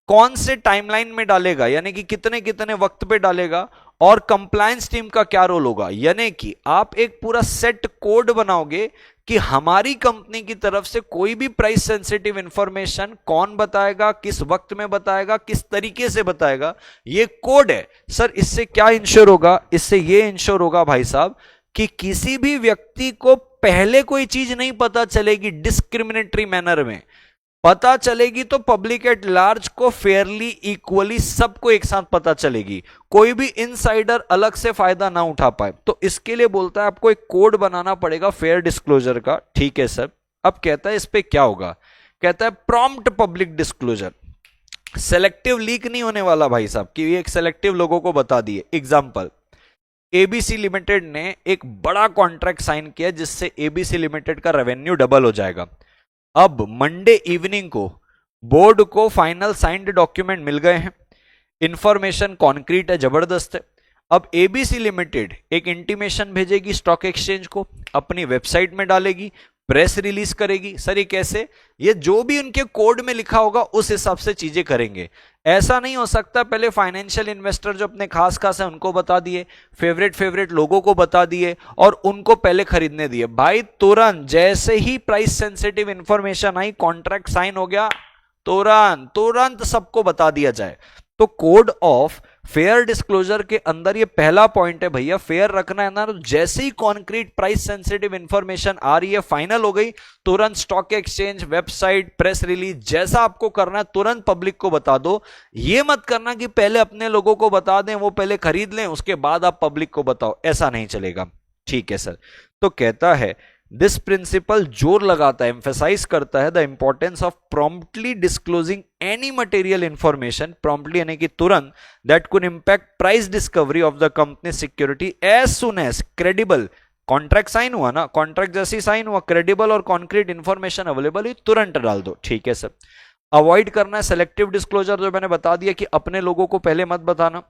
कौन से टाइमलाइन में डालेगा, यानी कि कितने कितने वक्त पे डालेगा, और कंप्लायंस टीम का क्या रोल होगा। यानी कि आप एक पूरा सेट कोड बनाओगे कि हमारी कंपनी की तरफ से कोई भी प्राइस सेंसिटिव इंफॉर्मेशन कौन बताएगा, किस वक्त में बताएगा, किस तरीके से बताएगा, ये कोड है। सर इससे क्या इंश्योर होगा? इससे ये इंश्योर होगा भाई साहब कि किसी भी व्यक्ति को पहले कोई चीज नहीं पता चलेगी डिस्क्रिमिनेटरी मैनर में। पता चलेगी तो पब्लिक एट लार्ज को फेयरली इक्वली सबको एक साथ पता चलेगी, कोई भी इनसाइडर अलग से फायदा ना उठा पाए। तो इसके लिए बोलता है आपको एक कोड बनाना पड़ेगा फेयर डिस्क्लोजर का। ठीक है सर। अब कहता है इस पे क्या होगा, कहता है prompt public disclosure, selective leak नहीं होने वाला भाई साहब कि ये एक सेलेक्टिव लोगों को बता दिए। एग्जांपल, एबीसी लिमिटेड ने एक बड़ा कॉन्ट्रैक्ट साइन किया जिससे एबीसी लिमिटेड का रेवेन्यू डबल हो जाएगा। अब मंडे इवनिंग को बोर्ड को फाइनल साइंड डॉक्यूमेंट मिल गए हैं, इंफॉर्मेशन कॉन्क्रीट है, जबरदस्त है। अब एबीसी लिमिटेड एक इंटीमेशन भेजेगी स्टॉक एक्सचेंज को, अपनी वेबसाइट में डालेगी, प्रेस रिलीज करेगी। सर ये कैसे, ये जो भी उनके कोड में लिखा होगा उस हिसाब से चीजें करेंगे। ऐसा नहीं हो सकता पहले फाइनेंशियल इन्वेस्टर जो अपने खास खास है उनको बता दिए, फेवरेट लोगों को बता दिए और उनको पहले खरीदने दिए। भाई तुरंत जैसे ही प्राइस सेंसिटिव इंफॉर्मेशन आई, कॉन्ट्रैक्ट साइन हो गया, तुरंत सबको बता दिया जाए। तो कोड ऑफ फेयर डिस्क्लोजर के अंदर ये पहला पॉइंट है भैया, फेयर रखना है ना। तो जैसे ही कॉन्क्रीट प्राइस सेंसिटिव इंफॉर्मेशन आ रही है, फाइनल हो गई, तुरंत stock exchange, website, press release, जैसा आपको करना है तुरंत पब्लिक को बता दो। ये मत करना कि पहले अपने लोगों को बता दें, वो पहले खरीद लें, उसके बाद आप पब्लिक को बताओ, ऐसा नहीं चलेगा। ठीक है सर। तो कहता है दिस प्रिंसिपल जोर लगाता है, एम्फेसाइज करता है the importance of promptly disclosing any material information, promptly यानी कि तुरंत, that could impact price discovery of the company security as soon as credible. Contract sign हुआ ना, कॉन्ट्रैक्ट जैसी साइन हुआ, क्रेडिबल और कॉन्क्रीट इंफॉर्मेशन अवेलेबल है, तुरंत डाल दो। ठीक है सर। अवॉइड करना है सेलेक्टिव डिस्क्लोजर, जो मैंने बता दिया कि अपने लोगों को पहले मत बताना।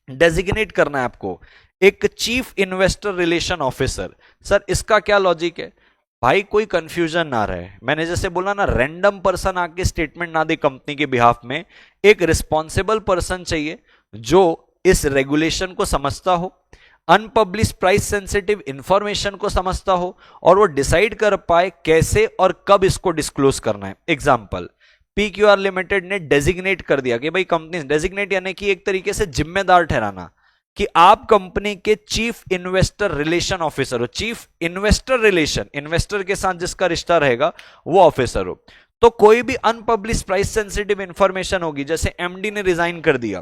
डेजिग्नेट करना है आपको एक chief investor relation officer. Sir इसका क्या लॉजिक है भाई, कोई कंफ्यूजन ना रहे। मैंने जैसे बोला ना, रैंडम पर्सन आके स्टेटमेंट ना दे कंपनी के बिहाफ में, एक रिस्पॉन्सिबल पर्सन चाहिए जो इस रेगुलेशन को समझता हो, अनपब्लिश प्राइस सेंसिटिव इंफॉर्मेशन को समझता हो और वो डिसाइड कर पाए कैसे और कब इसको डिस्क्लोज करना है। एग्जाम्पल, पीक्यूआर लिमिटेड ने डेजिग्नेट कर दिया कि भाई कंपनी, डेजिग्नेट यानी कि एक तरीके से जिम्मेदार ठहराना कि आप कंपनी के चीफ इन्वेस्टर रिलेशन ऑफिसर हो। चीफ इन्वेस्टर रिलेशन, इन्वेस्टर के साथ जिसका रिश्ता रहेगा वो ऑफिसर हो। तो कोई भी अनपब्लिश प्राइस सेंसिटिव इंफॉर्मेशन होगी, जैसे एमडी ने रिजाइन कर दिया,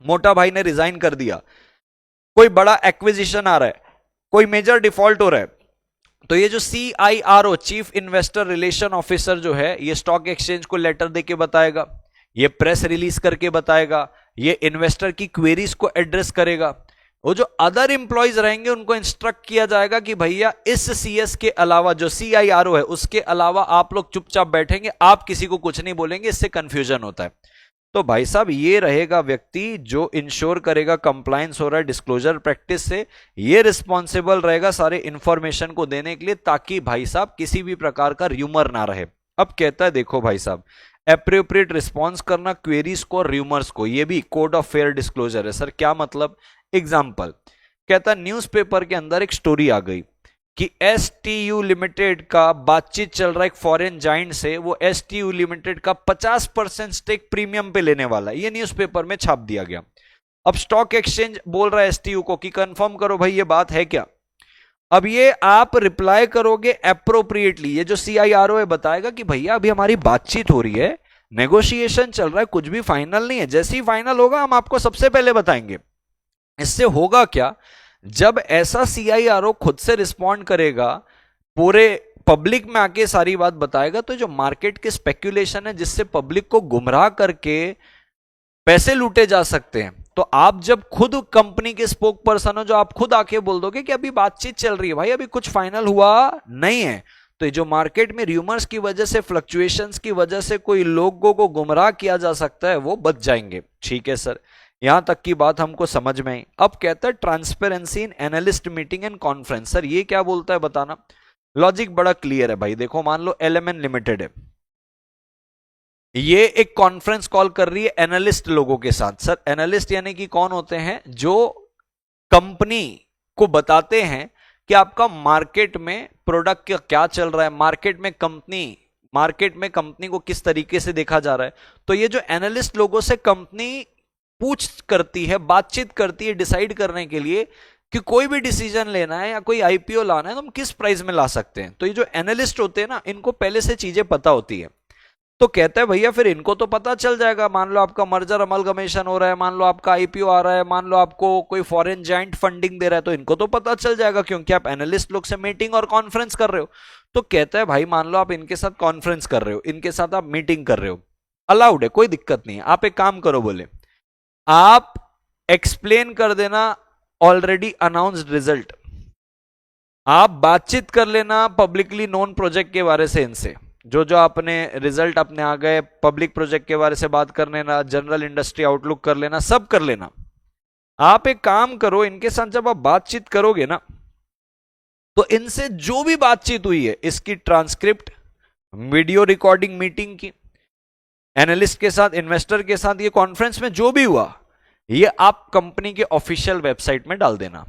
मोटा भाई ने रिजाइन कर दिया, कोई बड़ा एक्विजिशन आ रहा है, कोई मेजर डिफॉल्ट हो रहा है, तो ये जो CIRO chief investor relation officer जो है, ये स्टॉक एक्सचेंज को लेटर देके बताएगा, ये प्रेस रिलीज करके बताएगा, ये इन्वेस्टर की क्वेरीज को एड्रेस करेगा। वो जो अदर इंप्लॉइज रहेंगे उनको इंस्ट्रक्ट किया जाएगा कि भैया इस CS के अलावा, जो CIRO है उसके अलावा आप लोग चुपचाप बैठेंगे, आप किसी को कुछ नहीं बोलेंगे, इससे कंफ्यूजन होता है। तो भाई साहब ये रहेगा व्यक्ति जो इंश्योर करेगा कंप्लायंस हो रहा है डिस्क्लोजर प्रैक्टिस से, ये रिस्पॉन्सिबल रहेगा सारे इंफॉर्मेशन को देने के लिए, ताकि भाई साहब किसी भी प्रकार का र्यूमर ना रहे। अब कहता है देखो भाई साहब, एप्रोप्रिएट रिस्पॉन्स करना क्वेरीज को और र्यूमर्स को, ये भी कोड ऑफ फेयर डिस्क्लोजर है। सर क्या मतलब? एग्जाम्पल कहता है न्यूज़पेपर के अंदर एक स्टोरी आ गई कि STU लिमिटेड का बातचीत चल रहा है एक फॉरेन जाइंट से, वो STU लिमिटेड का 50% स्टेक प्रीमियम पे लेने वाला है, ये न्यूज़पेपर में छाप दिया गया। अब स्टॉक एक्सचेंज बोल रहा है STU को कि कंफर्म करो भाई ये बात है क्या। अब ये आप रिप्लाई करोगे एप्रोप्रिएटली, ये जो CIRO है बताएगा कि भैया अभी हमारी बातचीत हो रही है, नेगोशिएशन चल रहा है, कुछ भी फाइनल नहीं है, जैसे ही फाइनल होगा हम आपको सबसे पहले बताएंगे। इससे होगा क्या, जब ऐसा CIRO खुद से रिस्पॉन्ड करेगा, पूरे पब्लिक में आके सारी बात बताएगा, तो जो मार्केट के स्पेक्यूलेशन है जिससे पब्लिक को गुमराह करके पैसे लूटे जा सकते हैं, तो आप जब खुद कंपनी के स्पोक पर्सन हो, जो आप खुद आके बोल दोगे कि अभी बातचीत चल रही है भाई, अभी कुछ फाइनल हुआ नहीं है, तो जो मार्केट में र्यूमर्स की वजह से, फ्लक्चुएशंस की वजह से कोई लोगों को गुमराह किया जा सकता है, वो बच जाएंगे। ठीक है सर, यहां तक की बात हमको समझ में आई। अब कहता है transparency in analyst meeting and conference. Sir ये क्या बोलता है बताना। लॉजिक बड़ा क्लियर है भाई, देखो मान लो LMN लिमिटेड है, ये एक कॉन्फ्रेंस कॉल कर रही है एनालिस्ट लोगों के साथ। सर एनालिस्ट यानी कि कौन होते हैं, जो कंपनी को बताते हैं कि आपका मार्केट में प्रोडक्ट क्या चल रहा है, मार्केट में कंपनी को किस तरीके से देखा जा रहा है। तो ये जो एनालिस्ट लोगों से कंपनी पूछ करती है, बातचीत करती है डिसाइड करने के लिए कि कोई भी डिसीजन लेना है या कोई IPO लाना है तो हम किस प्राइस में ला सकते हैं। तो ये जो एनालिस्ट होते हैं ना, इनको पहले से चीजें पता होती है। तो कहते हैं भैया फिर इनको तो पता चल जाएगा, मान लो आपका मर्जर अमलगमेशन हो रहा है, मान लो आपका आईपीओ आ रहा है, मान लो आपको कोई फॉरेन जाइंट फंडिंग दे रहा है, तो इनको तो पता चल जाएगा क्योंकि आप एनालिस्ट लोग से मीटिंग और कॉन्फ्रेंस कर रहे हो। तो कहता है भाई मान लो आप इनके साथ कॉन्फ्रेंस कर रहे हो, इनके साथ आप मीटिंग कर रहे हो, अलाउड है, कोई दिक्कत नहीं है। आप एक काम करो, बोले आप एक्सप्लेन कर देना ऑलरेडी अनाउंस्ड रिजल्ट, आप बातचीत कर लेना पब्लिकली नोन प्रोजेक्ट के बारे से, इनसे जो जो आपने रिजल्ट अपने आ गए पब्लिक प्रोजेक्ट के बारे से बात कर लेना, जनरल इंडस्ट्री आउटलुक कर लेना, सब कर लेना। आप एक काम करो, इनके साथ जब आप बातचीत करोगे ना, तो इनसे जो भी बातचीत हुई है इसकी ट्रांसक्रिप्ट, वीडियो रिकॉर्डिंग मीटिंग की, एनालिस्ट के साथ, इन्वेस्टर के साथ, ये कॉन्फ्रेंस में जो भी हुआ, ये आप कंपनी के ऑफिशियल वेबसाइट में डाल देना।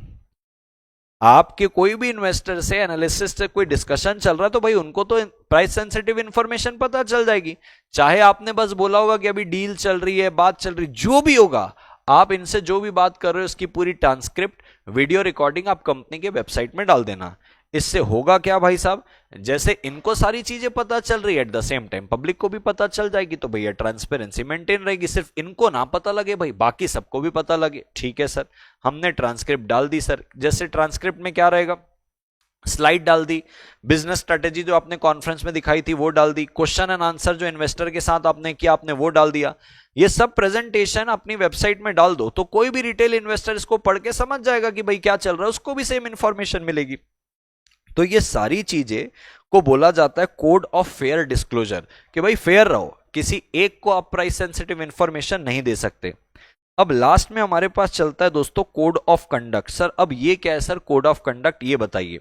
आपके कोई भी इन्वेस्टर से, एनालिसिस्ट से कोई डिस्कशन चल रहा है तो भाई उनको तो प्राइस सेंसिटिव इंफॉर्मेशन पता चल जाएगी। चाहे आपने बस बोला होगा कि अभी डील चल रही है, बात चल रही, जो भी होगा, आप इनसे जो भी बात कर रहे हो उसकी पूरी ट्रांसक्रिप्ट, वीडियो रिकॉर्डिंग आप कंपनी के वेबसाइट में डाल देना। इससे होगा क्या भाई साहब, जैसे इनको सारी चीजें पता चल रही है, at the same time public को भी पता चल जाएगी, तो भैया ट्रांसपेरेंसी मेंटेन रहेगी। सिर्फ इनको ना पता लगे भाई, बाकी सबको भी पता लगे। ठीक है सर, हमने ट्रांसक्रिप्ट डाल दी सर। जैसे ट्रांसक्रिप्ट में क्या रहेगा, स्लाइड डाल दी, बिजनेस स्ट्रेटेजी जो आपने कॉन्फ्रेंस में दिखाई थी वो डाल दी, क्वेश्चन एंड आंसर जो इन्वेस्टर के साथ आपने किया आपने वो डाल दिया। ये सब प्रेजेंटेशन अपनी वेबसाइट में डाल दो, तो कोई भी रिटेल इन्वेस्टर इसको पढ़ के समझ जाएगा कि भाई क्या चल रहा है, उसको भी सेम इंफॉर्मेशन मिलेगी। तो ये सारी चीजें को बोला जाता है कोड ऑफ फेयर डिस्क्लोजर, कि भाई फेयर रहो, किसी एक को आप प्राइस सेंसिटिव इंफॉर्मेशन नहीं दे सकते। अब लास्ट में हमारे पास चलता है दोस्तों कोड ऑफ कंडक्ट। सर अब ये क्या है सर कोड ऑफ कंडक्ट, ये बताइए।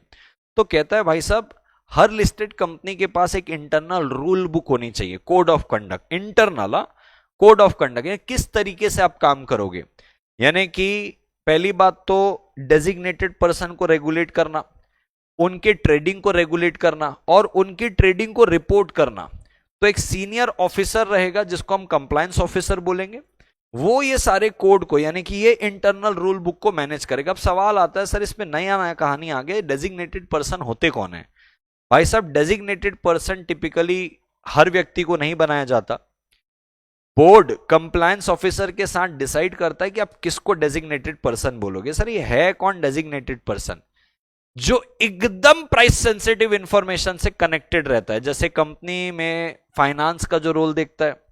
तो कहता है भाई साहब हर लिस्टेड कंपनी के पास एक इंटरनल रूल बुक होनी चाहिए, code of conduct, internal code of conduct, किस तरीके से आप काम करोगे। यानी कि पहली बात तो डेजिग्नेटेड पर्सन को रेगुलेट करना, उनके ट्रेडिंग को रेगुलेट करना और उनकी ट्रेडिंग को रिपोर्ट करना। तो एक सीनियर ऑफिसर रहेगा जिसको हम कंप्लायंस ऑफिसर बोलेंगे, वो ये सारे कोड को, यानी कि ये इंटरनल रूल बुक को मैनेज करेगा। अब सवाल आता है सर इसमें नया नया कहानी आ गई, डेजिग्नेटेड पर्सन होते कौन है। भाई साहब डेजिग्नेटेड पर्सन टिपिकली हर व्यक्ति को नहीं बनाया जाता, बोर्ड कंप्लायंस ऑफिसर के साथ डिसाइड करता है कि आप किसको डेजिग्नेटेड पर्सन बोलोगे। सर ये है कौन डेजिग्नेटेड पर्सन, जो एकदम प्राइस सेंसिटिव इंफॉर्मेशन से कनेक्टेड रहता है। जैसे कंपनी में फाइनेंस का जो रोल देखता है,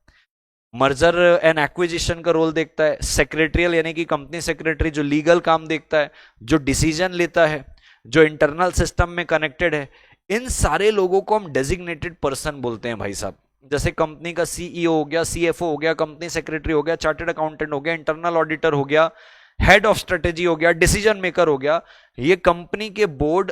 मर्जर एंड एक्विजिशन का रोल देखता है, सेक्रेटरियल यानी कि कंपनी सेक्रेटरी जो लीगल काम देखता है, जो डिसीजन लेता है, जो इंटरनल सिस्टम में कनेक्टेड है, इन सारे लोगों को हम डेजिग्नेटेड पर्सन बोलते हैं भाई साहब। जैसे कंपनी का सीईओ हो गया, सीएफओ हो गया, कंपनी सेक्रेटरी हो गया, चार्टर्ड अकाउंटेंट हो गया, इंटरनल ऑडिटर हो गया, हेड ऑफ स्ट्रेटेजी हो गया, डिसीजन मेकर हो गया। ये कंपनी के बोर्ड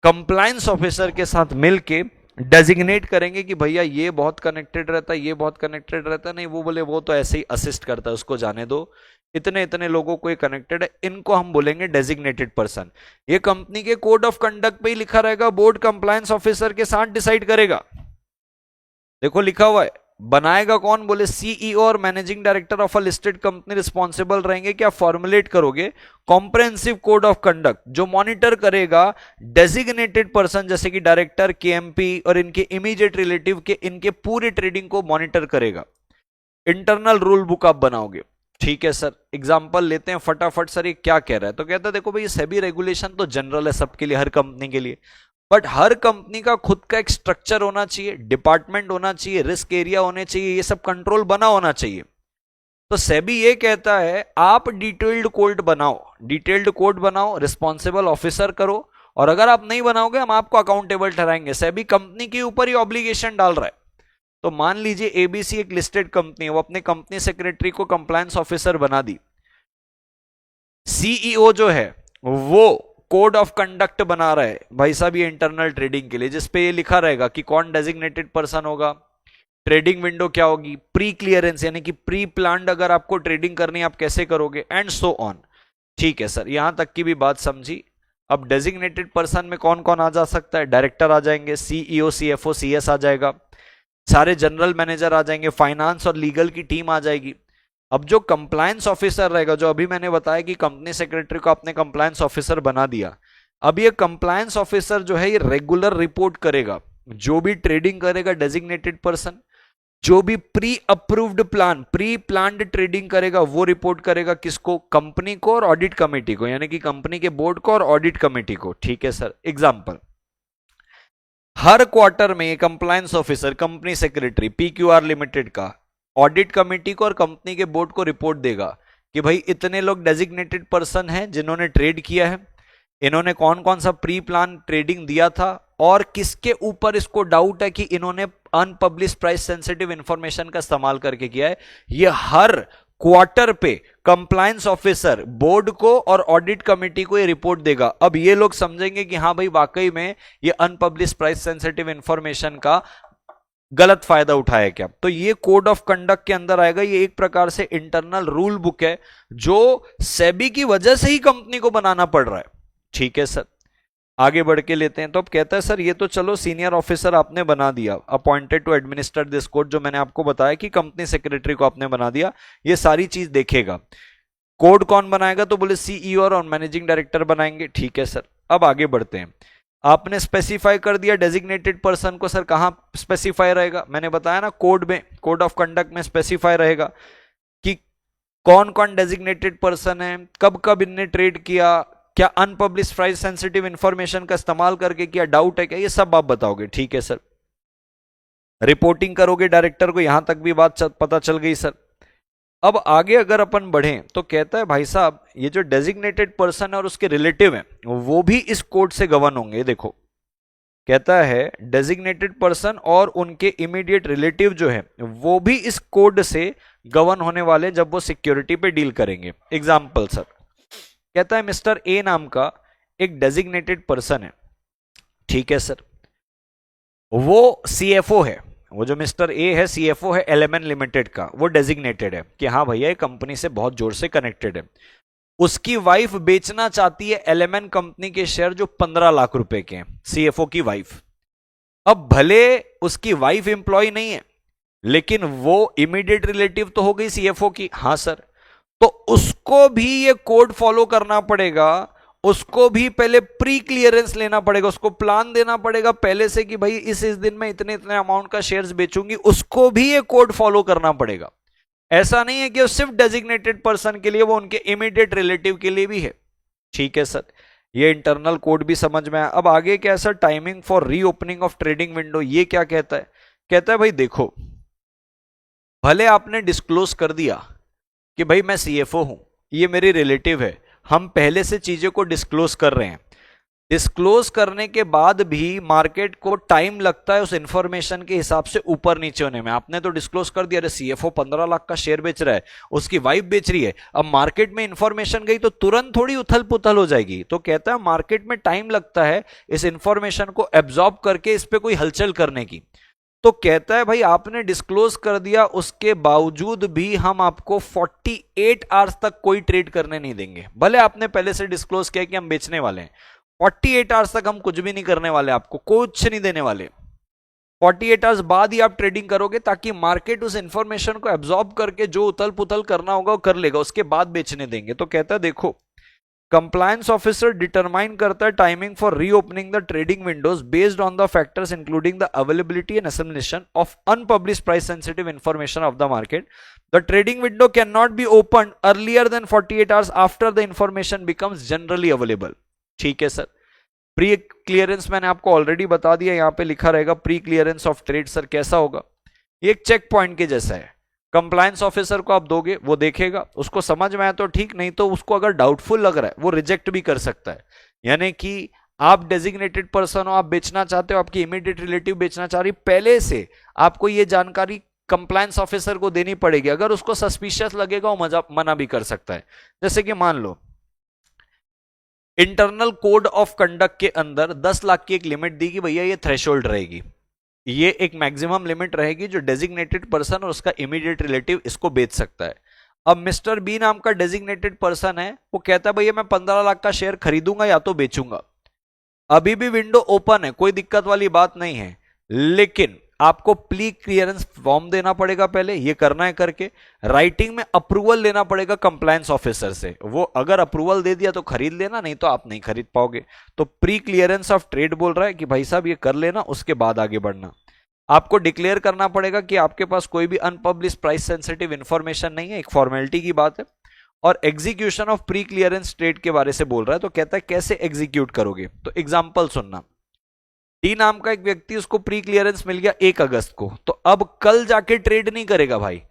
कंप्लायंस ऑफिसर के साथ मिलके डेजिग्नेट करेंगे कि भैया ये बहुत कनेक्टेड रहता है, ये बहुत कनेक्टेड रहता है, नहीं वो बोले वो तो ऐसे ही असिस्ट करता है, उसको जाने दो, इतने इतने लोगों को ये कनेक्टेड है, इनको हम बोलेंगे डेजिग्नेटेड पर्सन। ये कंपनी के कोड ऑफ कंडक्ट पे ही लिखा रहेगा, बोर्ड कंप्लायंस ऑफिसर के साथ डिसाइड करेगा। देखो लिखा हुआ है, बनाएगा कौन, बोले सीईओ और managing director of a listed company responsible रहेंगे कि आप फॉर्मुलेट करोगे कॉम्प्रेहेंसिव कोड ऑफ कंडक्ट, जो मॉनिटर करेगा डेजिग्नेटेड पर्सन जैसे कि डायरेक्टर, केएमपी और इनके इमीडिएट रिलेटिव के, इनके पूरी ट्रेडिंग को मॉनिटर करेगा। इंटरनल रूल बुक आप बनाओगे। ठीक है सर, एग्जांपल लेते हैं फटाफट। सर ये क्या कह रहा है, तो कहता है देखो भाई सेबी रेगुलेशन तो जनरल है सबके लिए, हर कंपनी के लिए, बट हर कंपनी का खुद का एक स्ट्रक्चर होना चाहिए, डिपार्टमेंट होना चाहिए, रिस्क एरिया होने चाहिए, ये सब कंट्रोल बना होना चाहिए। तो सेबी ये कहता है आप डिटेल्ड कोड बनाओ, डिटेल्ड कोड बनाओ, रिस्पॉन्सिबल ऑफिसर करो, और अगर आप नहीं बनाओगे हम आपको अकाउंटेबल ठहराएंगे। सेबी कंपनी के ऊपर ही ऑब्लिगेशन डाल रहा है। तो मान लीजिए एबीसी एक लिस्टेड कंपनी है, वो अपने कंपनी सेक्रेटरी को कंप्लायंस ऑफिसर बना दी, सीईओ जो है वो कोड ऑफ कंडक्ट बना रहा है भाई साहब ये इंटरनल ट्रेडिंग के लिए, जिसपे ये लिखा रहेगा कि कौन डेजिग्नेटेड पर्सन होगा, ट्रेडिंग विंडो क्या होगी, प्री क्लियरेंस यानी कि प्री प्लान्ड अगर आपको ट्रेडिंग करनी है आप कैसे करोगे, एंड सो ऑन। ठीक है सर, यहां तक की भी बात समझी। अब डेजिग्नेटेड पर्सन में कौन कौन आ जा सकता है, डायरेक्टर आ जाएंगे, सीईओ, सीएफओ, सीएस आ जाएगा, सारे जनरल मैनेजर आ जाएंगे, फाइनेंस और लीगल की टीम आ जाएगी। अब जो कंप्लायंस ऑफिसर रहेगा, जो अभी मैंने बताया कि कंपनी सेक्रेटरी को आपने कंप्लायंस ऑफिसर बना दिया, अब ये कंप्लायंस ऑफिसर जो है ये रेगुलर रिपोर्ट करेगा जो भी ट्रेडिंग करेगा डेजिग्नेटेड पर्सन, जो भी प्री प्लान्ड ट्रेडिंग करेगा वो रिपोर्ट करेगा किसको, कंपनी को और ऑडिट कमेटी को, यानी कि कंपनी के बोर्ड को और ऑडिट कमेटी को। ठीक है सर। एग्जांपल, हर क्वार्टर में compliance officer company secretary PQR limited का ऑडिट कमेटी को और कंपनी के बोर्ड को रिपोर्ट देगा कि भाई इतने लोग डेजिग्नेटेड पर्सन हैं जिन्होंने ट्रेड किया है, इन्होंने कौन कौन सा प्री प्लान ट्रेडिंग दिया था और किसके ऊपर इसको डाउट है कि इन्होंने अनपब्लिश प्राइस सेंसिटिव इंफॉर्मेशन का इस्तेमाल करके किया है। ये हर क्वार्टर पे कंप्लायंस ऑफिसर बोर्ड को और ऑडिट कमेटी को ये रिपोर्ट देगा। अब ये लोग समझेंगे कि हाँ भाई वाकई में ये अनपब्लिश प्राइस सेंसिटिव इंफॉर्मेशन का गलत फायदा उठाया क्या। तो ये कोड ऑफ कंडक्ट के अंदर आएगा। ये एक प्रकार से इंटरनल रूल बुक है जो सेबी की वजह से ही कंपनी को बनाना पड़ रहा है। ठीक है सर, आगे बढ़ के लेते हैं। तो अब कहता है सर ये तो चलो सीनियर ऑफिसर आपने बना दिया, appointed to administer this code, जो मैंने आपको बताया कि कंपनी सेक्रेटरी को आपने बना दिया, ये सारी चीज देखेगा। कोड कौन बनाएगा, तो बोले CEO और मैनेजिंग डायरेक्टर बनाएंगे। ठीक है सर। अब आगे बढ़ते हैं। आपने स्पेसिफाई कर दिया डेजिग्नेटेड पर्सन को। सर कहां स्पेसिफाई रहेगा, मैंने बताया ना कोड में, कोड ऑफ कंडक्ट में स्पेसिफाई रहेगा कि कौन कौन डेजिग्नेटेड पर्सन है, कब कब इनने ट्रेड किया, क्या अनपब्लिश प्राइस सेंसिटिव इंफॉर्मेशन का इस्तेमाल करके किया, डाउट है क्या, ये सब आप बताओगे। ठीक है सर। रिपोर्टिंग करोगे डायरेक्टर को, यहां तक भी बात पता चल गई सर। अब आगे अगर अपन बढ़ें तो कहता है भाई साहब ये जो डेजिग्नेटेड पर्सन है और उसके रिलेटिव हैं वो भी इस कोड से गवर्न होंगे। देखो कहता है डेजिग्नेटेड पर्सन और उनके इमीडिएट रिलेटिव जो है वो भी इस कोड से गवर्न होने वाले जब वो सिक्योरिटी पे डील करेंगे। एग्जाम्पल सर, कहता है मिस्टर ए नाम का एक डेजिग्नेटेड पर्सन है। ठीक है सर। वो CFO है, वो जो मिस्टर ए है CFO है LMN लिमिटेड का, वो डेजिग्नेटेड है कि हाँ भैया ये कंपनी से बहुत जोर से कनेक्टेड है। उसकी वाइफ बेचना चाहती है LMN कंपनी के शेयर जो 15 लाख रुपए के हैं, CFO की वाइफ। अब भले उसकी वाइफ एम्प्लॉय नहीं है लेकिन वो इमीडिएट रिलेटिव तो हो गई CFO की। हाँ सर। तो उसको भी ये कोड फॉलो करना पड़ेगा, उसको भी पहले प्री क्लियरेंस लेना पड़ेगा, उसको प्लान देना पड़ेगा पहले से कि भाई इस दिन में इतने इतने अमाउंट का शेयर्स बेचूंगी, उसको भी ये कोड फॉलो करना पड़ेगा। ऐसा नहीं है कि वो सिर्फ डेजिग्नेटेड पर्सन के लिए, वो उनके इमीडिएट रिलेटिव के लिए भी है। ठीक है सर, ये इंटरनल कोड भी समझ में आया। अब आगे क्या है sir, timing for reopening of trading window. ये क्या कहता है, कहता है भाई देखो भले आपने डिस्क्लोज कर दिया कि भाई मैं CFO हूं, ये मेरी रिलेटिव है, हम पहले से चीजें को डिस्क्लोज कर रहे हैं, डिस्क्लोज करने के बाद भी मार्केट को टाइम लगता है उस इंफॉर्मेशन के हिसाब से ऊपर नीचे होने में। आपने तो डिस्क्लोज कर दिया, अरे CFO 15 लाख का शेयर बेच रहा है, उसकी वाइफ बेच रही है, अब मार्केट में इंफॉर्मेशन गई तो तुरंत थोड़ी उथल पुथल हो जाएगी। तो कहता है मार्केट में टाइम लगता है इस इंफॉर्मेशन को एब्जॉर्ब करके इस पे कोई हलचल करने की। तो कहता है भाई आपने डिस्क्लोज कर दिया, उसके बावजूद भी हम आपको 48 आवर्स तक कोई ट्रेड करने नहीं देंगे। भले आपने पहले से डिस्क्लोज किया कि हम बेचने वाले हैं, 48 आवर्स तक हम कुछ भी नहीं करने वाले, आपको कुछ नहीं देने वाले। 48 आवर्स बाद ही आप ट्रेडिंग करोगे ताकि मार्केट उस इंफॉर्मेशन को एब्जॉर्ब करके जो उथल पुथल करना होगा वो कर लेगा, उसके बाद बेचने देंगे। तो कहता है देखो कंप्लायंस ऑफिसर डिटरमाइन करता है timing for reopening the trading windows based on the factors including the availability and assumption of unpublished price sensitive information of the market. The trading window can not be open earlier than 48 hours after the information becomes generally available. ठीक है sir. Pre clearance मैंने आपको already बता दिया, यहां पे लिखा रहेगा pre clearance of trade. Sir कैसा होगा, ये एक चेक पॉइंट के जैसा है। कंप्लायंस ऑफिसर को आप दोगे, वो देखेगा, उसको समझ में आया तो ठीक, नहीं तो उसको अगर डाउटफुल लग रहा है वो रिजेक्ट भी कर सकता है। यानी कि आप डेजिग्नेटेड पर्सन हो, आप बेचना चाहते हो, आपकी इमीडिएट रिलेटिव बेचना चाह रही, पहले से आपको ये जानकारी कंप्लायंस ऑफिसर को देनी पड़ेगी। अगर उसको सस्पिशियस लगेगा वो मना भी कर सकता है। जैसे कि मान लो इंटरनल कोड ऑफ कंडक्ट के अंदर 10 लाख की एक लिमिट दी कि भैया ये थ्रेशोल्ड रहेगी, ये एक मैक्सिमम लिमिट रहेगी जो डेजिग्नेटेड पर्सन और उसका इमीडिएट रिलेटिव इसको बेच सकता है। अब मिस्टर बी नाम का डेजिग्नेटेड पर्सन है, वो कहता है भैया मैं 15 लाख का शेयर खरीदूंगा या तो बेचूंगा। अभी भी विंडो ओपन है, कोई दिक्कत वाली बात नहीं है, लेकिन आपको प्री क्लियरेंस फॉर्म देना पड़ेगा, पहले ये करना है करके राइटिंग में अप्रूवल लेना पड़ेगा कंप्लायंस ऑफिसर से। वो अगर अप्रूवल दे दिया तो खरीद लेना, नहीं तो आप नहीं खरीद पाओगे। तो प्री क्लियरेंस ऑफ ट्रेड बोल रहा है कि भाई साहब ये कर लेना, उसके बाद आगे बढ़ना। आपको डिक्लेयर करना पड़ेगा कि आपके पास कोई भी अनपब्लिश प्राइस सेंसिटिव इंफॉर्मेशन नहीं है, एक फॉर्मेलिटी की बात है। और execution of pre clearance trade के बारे से बोल रहा है, तो कहता है कैसे एग्जीक्यूट करोगे। तो एग्जांपल सुनना, डी नाम का एक व्यक्ति, उसको प्री क्लियरेंस मिल गया 1 अगस्त को, तो अब कल जाके ट्रेड नहीं करेगा भाई,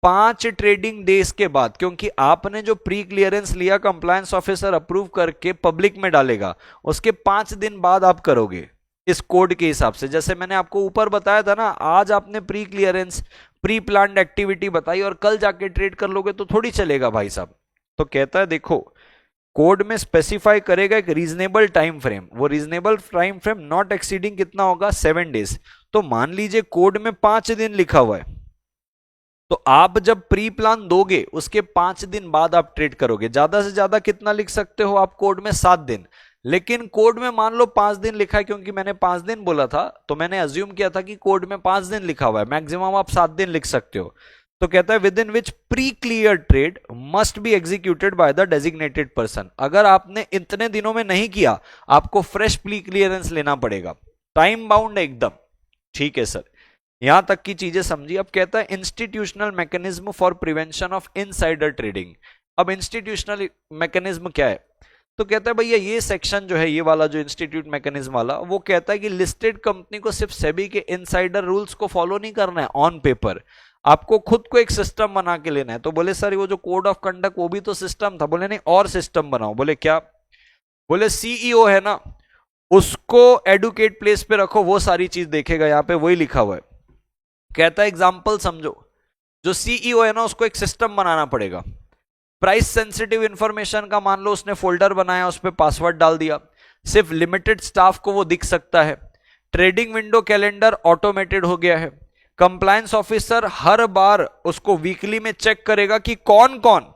5 ट्रेडिंग डेज के बाद, क्योंकि आपने जो प्री क्लियरेंस लिया कंप्लायंस ऑफिसर अप्रूव करके पब्लिक में डालेगा, उसके 5 दिन बाद आप करोगे इस कोड के हिसाब से। जैसे मैंने आपको ऊपर बताया था ना, आज आपने pre clearance pre planned activity बताई और कल जाके ट्रेड कर लोगे तो थोड़ी चलेगा भाई साहब। तो कहता है देखो, कोड में स्पेसिफाई करेगा एक रीजनेबल टाइम फ्रेम, वो reasonable time frame not exceeding कितना होगा, 7 डेज। तो मान लीजिए कोड में 5 दिन लिखा हुआ है, तो आप जब प्री प्लान दोगे उसके 5 दिन बाद आप ट्रेड करोगे। ज्यादा से ज्यादा कितना लिख सकते हो आप कोड में, 7 दिन। लेकिन कोड में मान लो 5 दिन लिखा है, क्योंकि मैंने 5 दिन बोला था तो मैंने अज्यूम किया था कि कोड में 5 दिन लिखा हुआ है, मैक्सिमम आप 7 दिन लिख सकते हो। तो कहता है with in which pre clear trade must be executed by the designated person. अगर आपने इतने दिनों में नहीं किया, आपको फ्रेश प्री क्लियरेंस लेना पड़ेगा, टाइम बाउंड है एकदम। ठीक है सर, यहां तक की चीजें समझी। अब कहता है institutional mechanism for prevention of insider trading. अब इंस्टीट्यूशनल मैकेनिज्म क्या है, तो कहता है भैया ये सेक्शन जो है, ये वाला जो इंस्टीट्यूट मैकेनिज्म वाला, वो कहता है कि लिस्टेड कंपनी को सिर्फ सेबी के इनसाइडर रूल्स को फॉलो नहीं करना है ऑन पेपर, आपको खुद को एक सिस्टम बना के लेना है। तो बोले सर वो जो कोड ऑफ कंडक्ट वो भी तो सिस्टम था। बोले नहीं, और सिस्टम बनाओ। बोले क्या? बोले सीईओ है ना, उसको एडुकेट प्लेस पे रखो, वो सारी चीज देखेगा, यहां पे वही लिखा हुआ है। कहता है एग्जाम्पल समझो, जो सीईओ है ना उसको एक सिस्टम बनाना पड़ेगा। प्राइस सेंसिटिव इंफॉर्मेशन का मान लो उसने फोल्डर बनाया, उस पर पासवर्ड डाल दिया, सिर्फ लिमिटेड स्टाफ को वो दिख सकता है। ट्रेडिंग विंडो कैलेंडर ऑटोमेटेड हो गया है। कंप्लायंस ऑफिसर हर बार उसको वीकली में चेक करेगा कि कौन कौन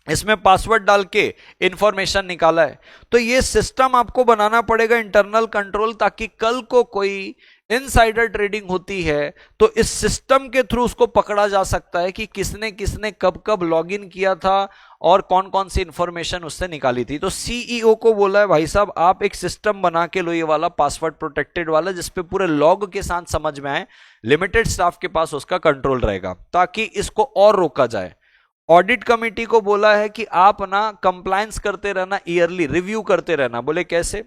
इसमें पासवर्ड डाल के इंफॉर्मेशन निकाला है। तो ये सिस्टम आपको बनाना पड़ेगा इंटरनल कंट्रोल, ताकि कल को कोई इनसाइडर ट्रेडिंग होती है तो इस सिस्टम के थ्रू उसको पकड़ा जा सकता है कि किसने किसने कब कब लॉगिन किया था और कौन कौन सी इंफॉर्मेशन उससे निकाली थी। तो सीईओ को बोला है भाई साहब आप एक सिस्टम बना के लो, ये वाला पासवर्ड प्रोटेक्टेड वाला, जिसपे पूरे लॉग के साथ समझ में आए, लिमिटेड स्टाफ के पास उसका कंट्रोल रहेगा, ताकि इसको और रोका जाए। ऑडिट कमेटी को बोला है कि आप ना कंप्लायंस करते रहना, ईयरली रिव्यू करते रहना। बोले कैसे?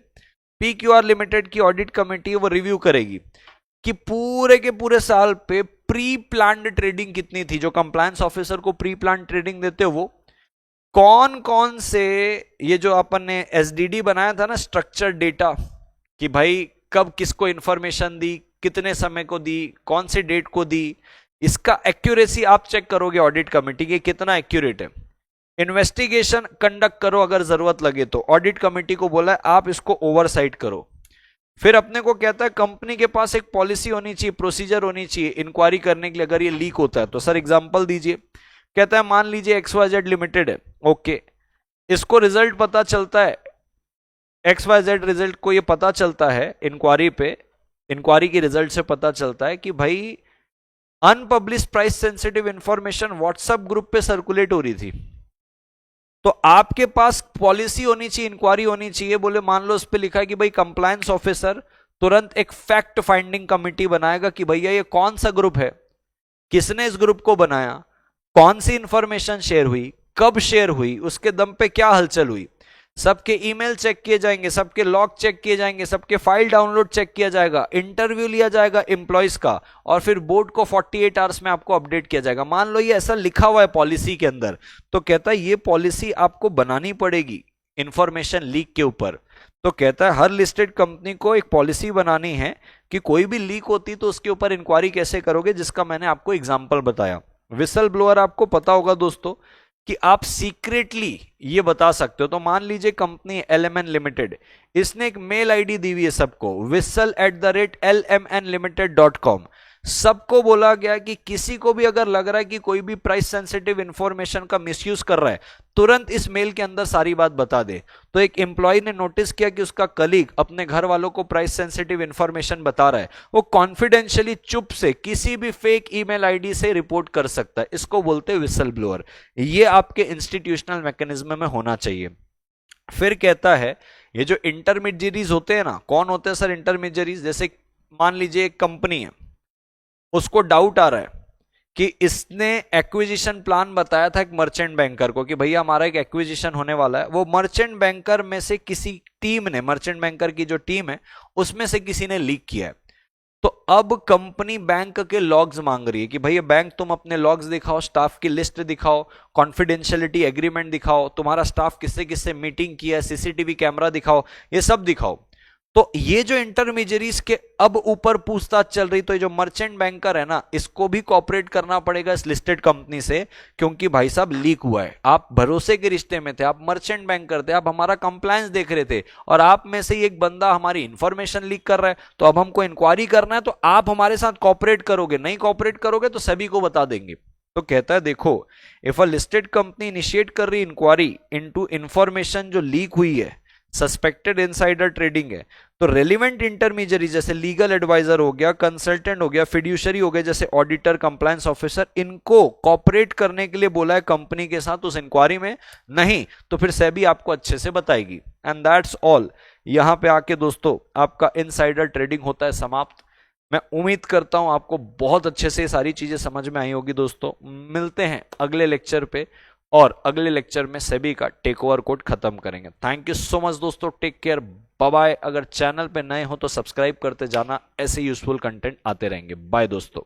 पीक्यूआर लिमिटेड की ऑडिट कमेटी वो रिव्यू करेगी कि पूरे के पूरे साल पे प्री प्लान्ड ट्रेडिंग कितनी थी। जो कंप्लायंस ऑफिसर को प्री प्लान्ड ट्रेडिंग देते हो, वो कौन कौन से, ये जो अपन ने एसडीडी बनाया था ना, स्ट्रक्चर डेटा, कि भाई कब किसको इंफॉर्मेशन दी, कितने समय को दी, कौन से डेट को दी, इसका एक्यूरेसी आप चेक करोगे ऑडिट कमेटी के कितना एक्यूरेट है। इन्वेस्टिगेशन कंडक्ट करो अगर जरूरत लगे तो, ऑडिट कमेटी को बोला है आप इसको ओवरसाइट करो। फिर अपने को कहता है कंपनी के पास एक पॉलिसी होनी चाहिए, प्रोसीजर होनी चाहिए इंक्वायरी करने के लिए अगर ये लीक होता है तो। सर एग्जांपल दीजिए। कहता है मान लीजिए XYZ लिमिटेड है, ओके, इसको रिजल्ट पता चलता है, XYZ रिजल्ट को ये पता चलता है इंक्वायरी पे, इंक्वायरी की रिजल्ट से पता चलता है कि भाई unpublish price sensitive information WhatsApp group पे सर्कुलेट हो रही थी। तो आपके पास पॉलिसी होनी चाहिए, इंक्वायरी होनी चाहिए। बोले मान लो उस पर लिखा है कि भाई कंप्लायंस ऑफिसर तुरंत एक फैक्ट फाइंडिंग कमेटी बनाएगा कि भैया ये कौन सा ग्रुप है, किसने इस ग्रुप को बनाया, कौन सी इंफॉर्मेशन शेयर हुई, कब शेयर हुई, उसके दम पे क्या हलचल हुई। सबके ईमेल चेक किए जाएंगे, सबके लॉग चेक किए जाएंगे, सबके फाइल डाउनलोड चेक किया जाएगा, इंटरव्यू लिया जाएगा एम्प्लॉयज का, और फिर बोर्ड को 48 आवर्स में आपको अपडेट किया जाएगा। मान लो ये ऐसा लिखा हुआ है पॉलिसी के अंदर, तो कहता है ये पॉलिसी आपको बनानी पड़ेगी इंफॉर्मेशन लीक के ऊपर। तो कहता है हर लिस्टेड कंपनी को एक पॉलिसी बनानी है कि कोई भी लीक होती तो उसके ऊपर इंक्वायरी कैसे करोगे, जिसका मैंने आपको एग्जाम्पल बताया। विसल ब्लोअर आपको पता होगा दोस्तों कि आप सीक्रेटली ये बता सकते हो। तो मान लीजिए कंपनी LMN लिमिटेड, इसने एक मेल आईडी दी हुई है सबको, whistle@lmnlimited.com। सबको बोला गया कि किसी को भी अगर लग रहा है कि कोई भी प्राइस सेंसिटिव इंफॉर्मेशन का मिसयूज कर रहा है, तुरंत इस मेल के अंदर सारी बात बता दे। तो एक एम्प्लॉय ने नोटिस किया कि उसका कलीग अपने घर वालों को प्राइस सेंसिटिव इंफॉर्मेशन बता रहा है, वो कॉन्फिडेंशियली चुप से किसी भी फेक ईमेल आईडी से रिपोर्ट कर सकता है। इसको बोलते हैं विसल ब्लोअर। ये आपके इंस्टीट्यूशनल मैकेनिज्म में होना चाहिए। फिर कहता है ये जो इंटरमीडियरीज होते हैं ना, कौन होते हैं सर इंटरमीडियरीज? जैसे मान लीजिए एक कंपनी है, उसको डाउट आ रहा है कि इसने एक्विजिशन प्लान बताया था एक मर्चेंट बैंकर को कि भैया हमारा एक एक्विजिशन होने वाला है। वो मर्चेंट बैंकर में से किसी टीम ने, मर्चेंट बैंकर की जो टीम है उसमें से किसी ने लीक किया है। तो अब कंपनी बैंक के लॉग्स मांग रही है कि भैया बैंक तुम अपने लॉग्स दिखाओ, स्टाफ की लिस्ट दिखाओ, कॉन्फिडेंशियलिटी एग्रीमेंट दिखाओ, तुम्हारा स्टाफ किससे किससे मीटिंग किया है, सीसीटीवी कैमरा दिखाओ, ये सब दिखाओ। तो ये जो इंटरमीडियरीज के अब ऊपर पूछताछ चल रही, तो ये जो मर्चेंट बैंकर है ना, इसको भी कॉपरेट करना पड़ेगा इस लिस्टेड कंपनी से, क्योंकि भाई साहब लीक हुआ है। आप भरोसे के रिश्ते में थे, आप मर्चेंट बैंकर थे, आप हमारा कंप्लायंस देख रहे थे, और आप में से ही एक बंदा हमारी इंफॉर्मेशन लीक कर रहा है। तो अब हमको इंक्वायरी करना है, तो आप हमारे साथ कॉपरेट करोगे, नहीं कॉपरेट करोगे तो सभी को बता देंगे। तो कहता है देखो, if a listed company initiate कर रही इंक्वायरी इनटू इंफॉर्मेशन जो लीक हुई है, सस्पेक्टेड इनसाइडर ट्रेडिंग है, तो रेलिवेंट इंटरमीडियरी जैसे लीगल एडवाइजर हो गया, कंसल्टेंट हो गया, फिड्यूशरी हो गया जैसे ऑडिटर, कंप्लायंस ऑफिसर, इनको कॉपरेट करने के लिए बोला है कंपनी के साथ उस इंक्वायरी में। नहीं तो फिर सेबी आपको अच्छे से बताएगी। And that's all. यहां पे आके दोस्तों आपका इनसाइडर ट्रेडिंग होता है समाप्त। मैं उम्मीद करता हूं आपको बहुत अच्छे से ये सारी चीजें समझ में आई होगी। दोस्तों मिलते हैं अगले लेक्चर पे, और अगले लेक्चर में सेबी का टेक ओवर कोड खत्म करेंगे। थैंक यू सो मच दोस्तों, टेक केयर, बाय बाय। अगर चैनल पे नए हो तो सब्सक्राइब करते जाना, ऐसे यूजफुल कंटेंट आते रहेंगे। बाय दोस्तों।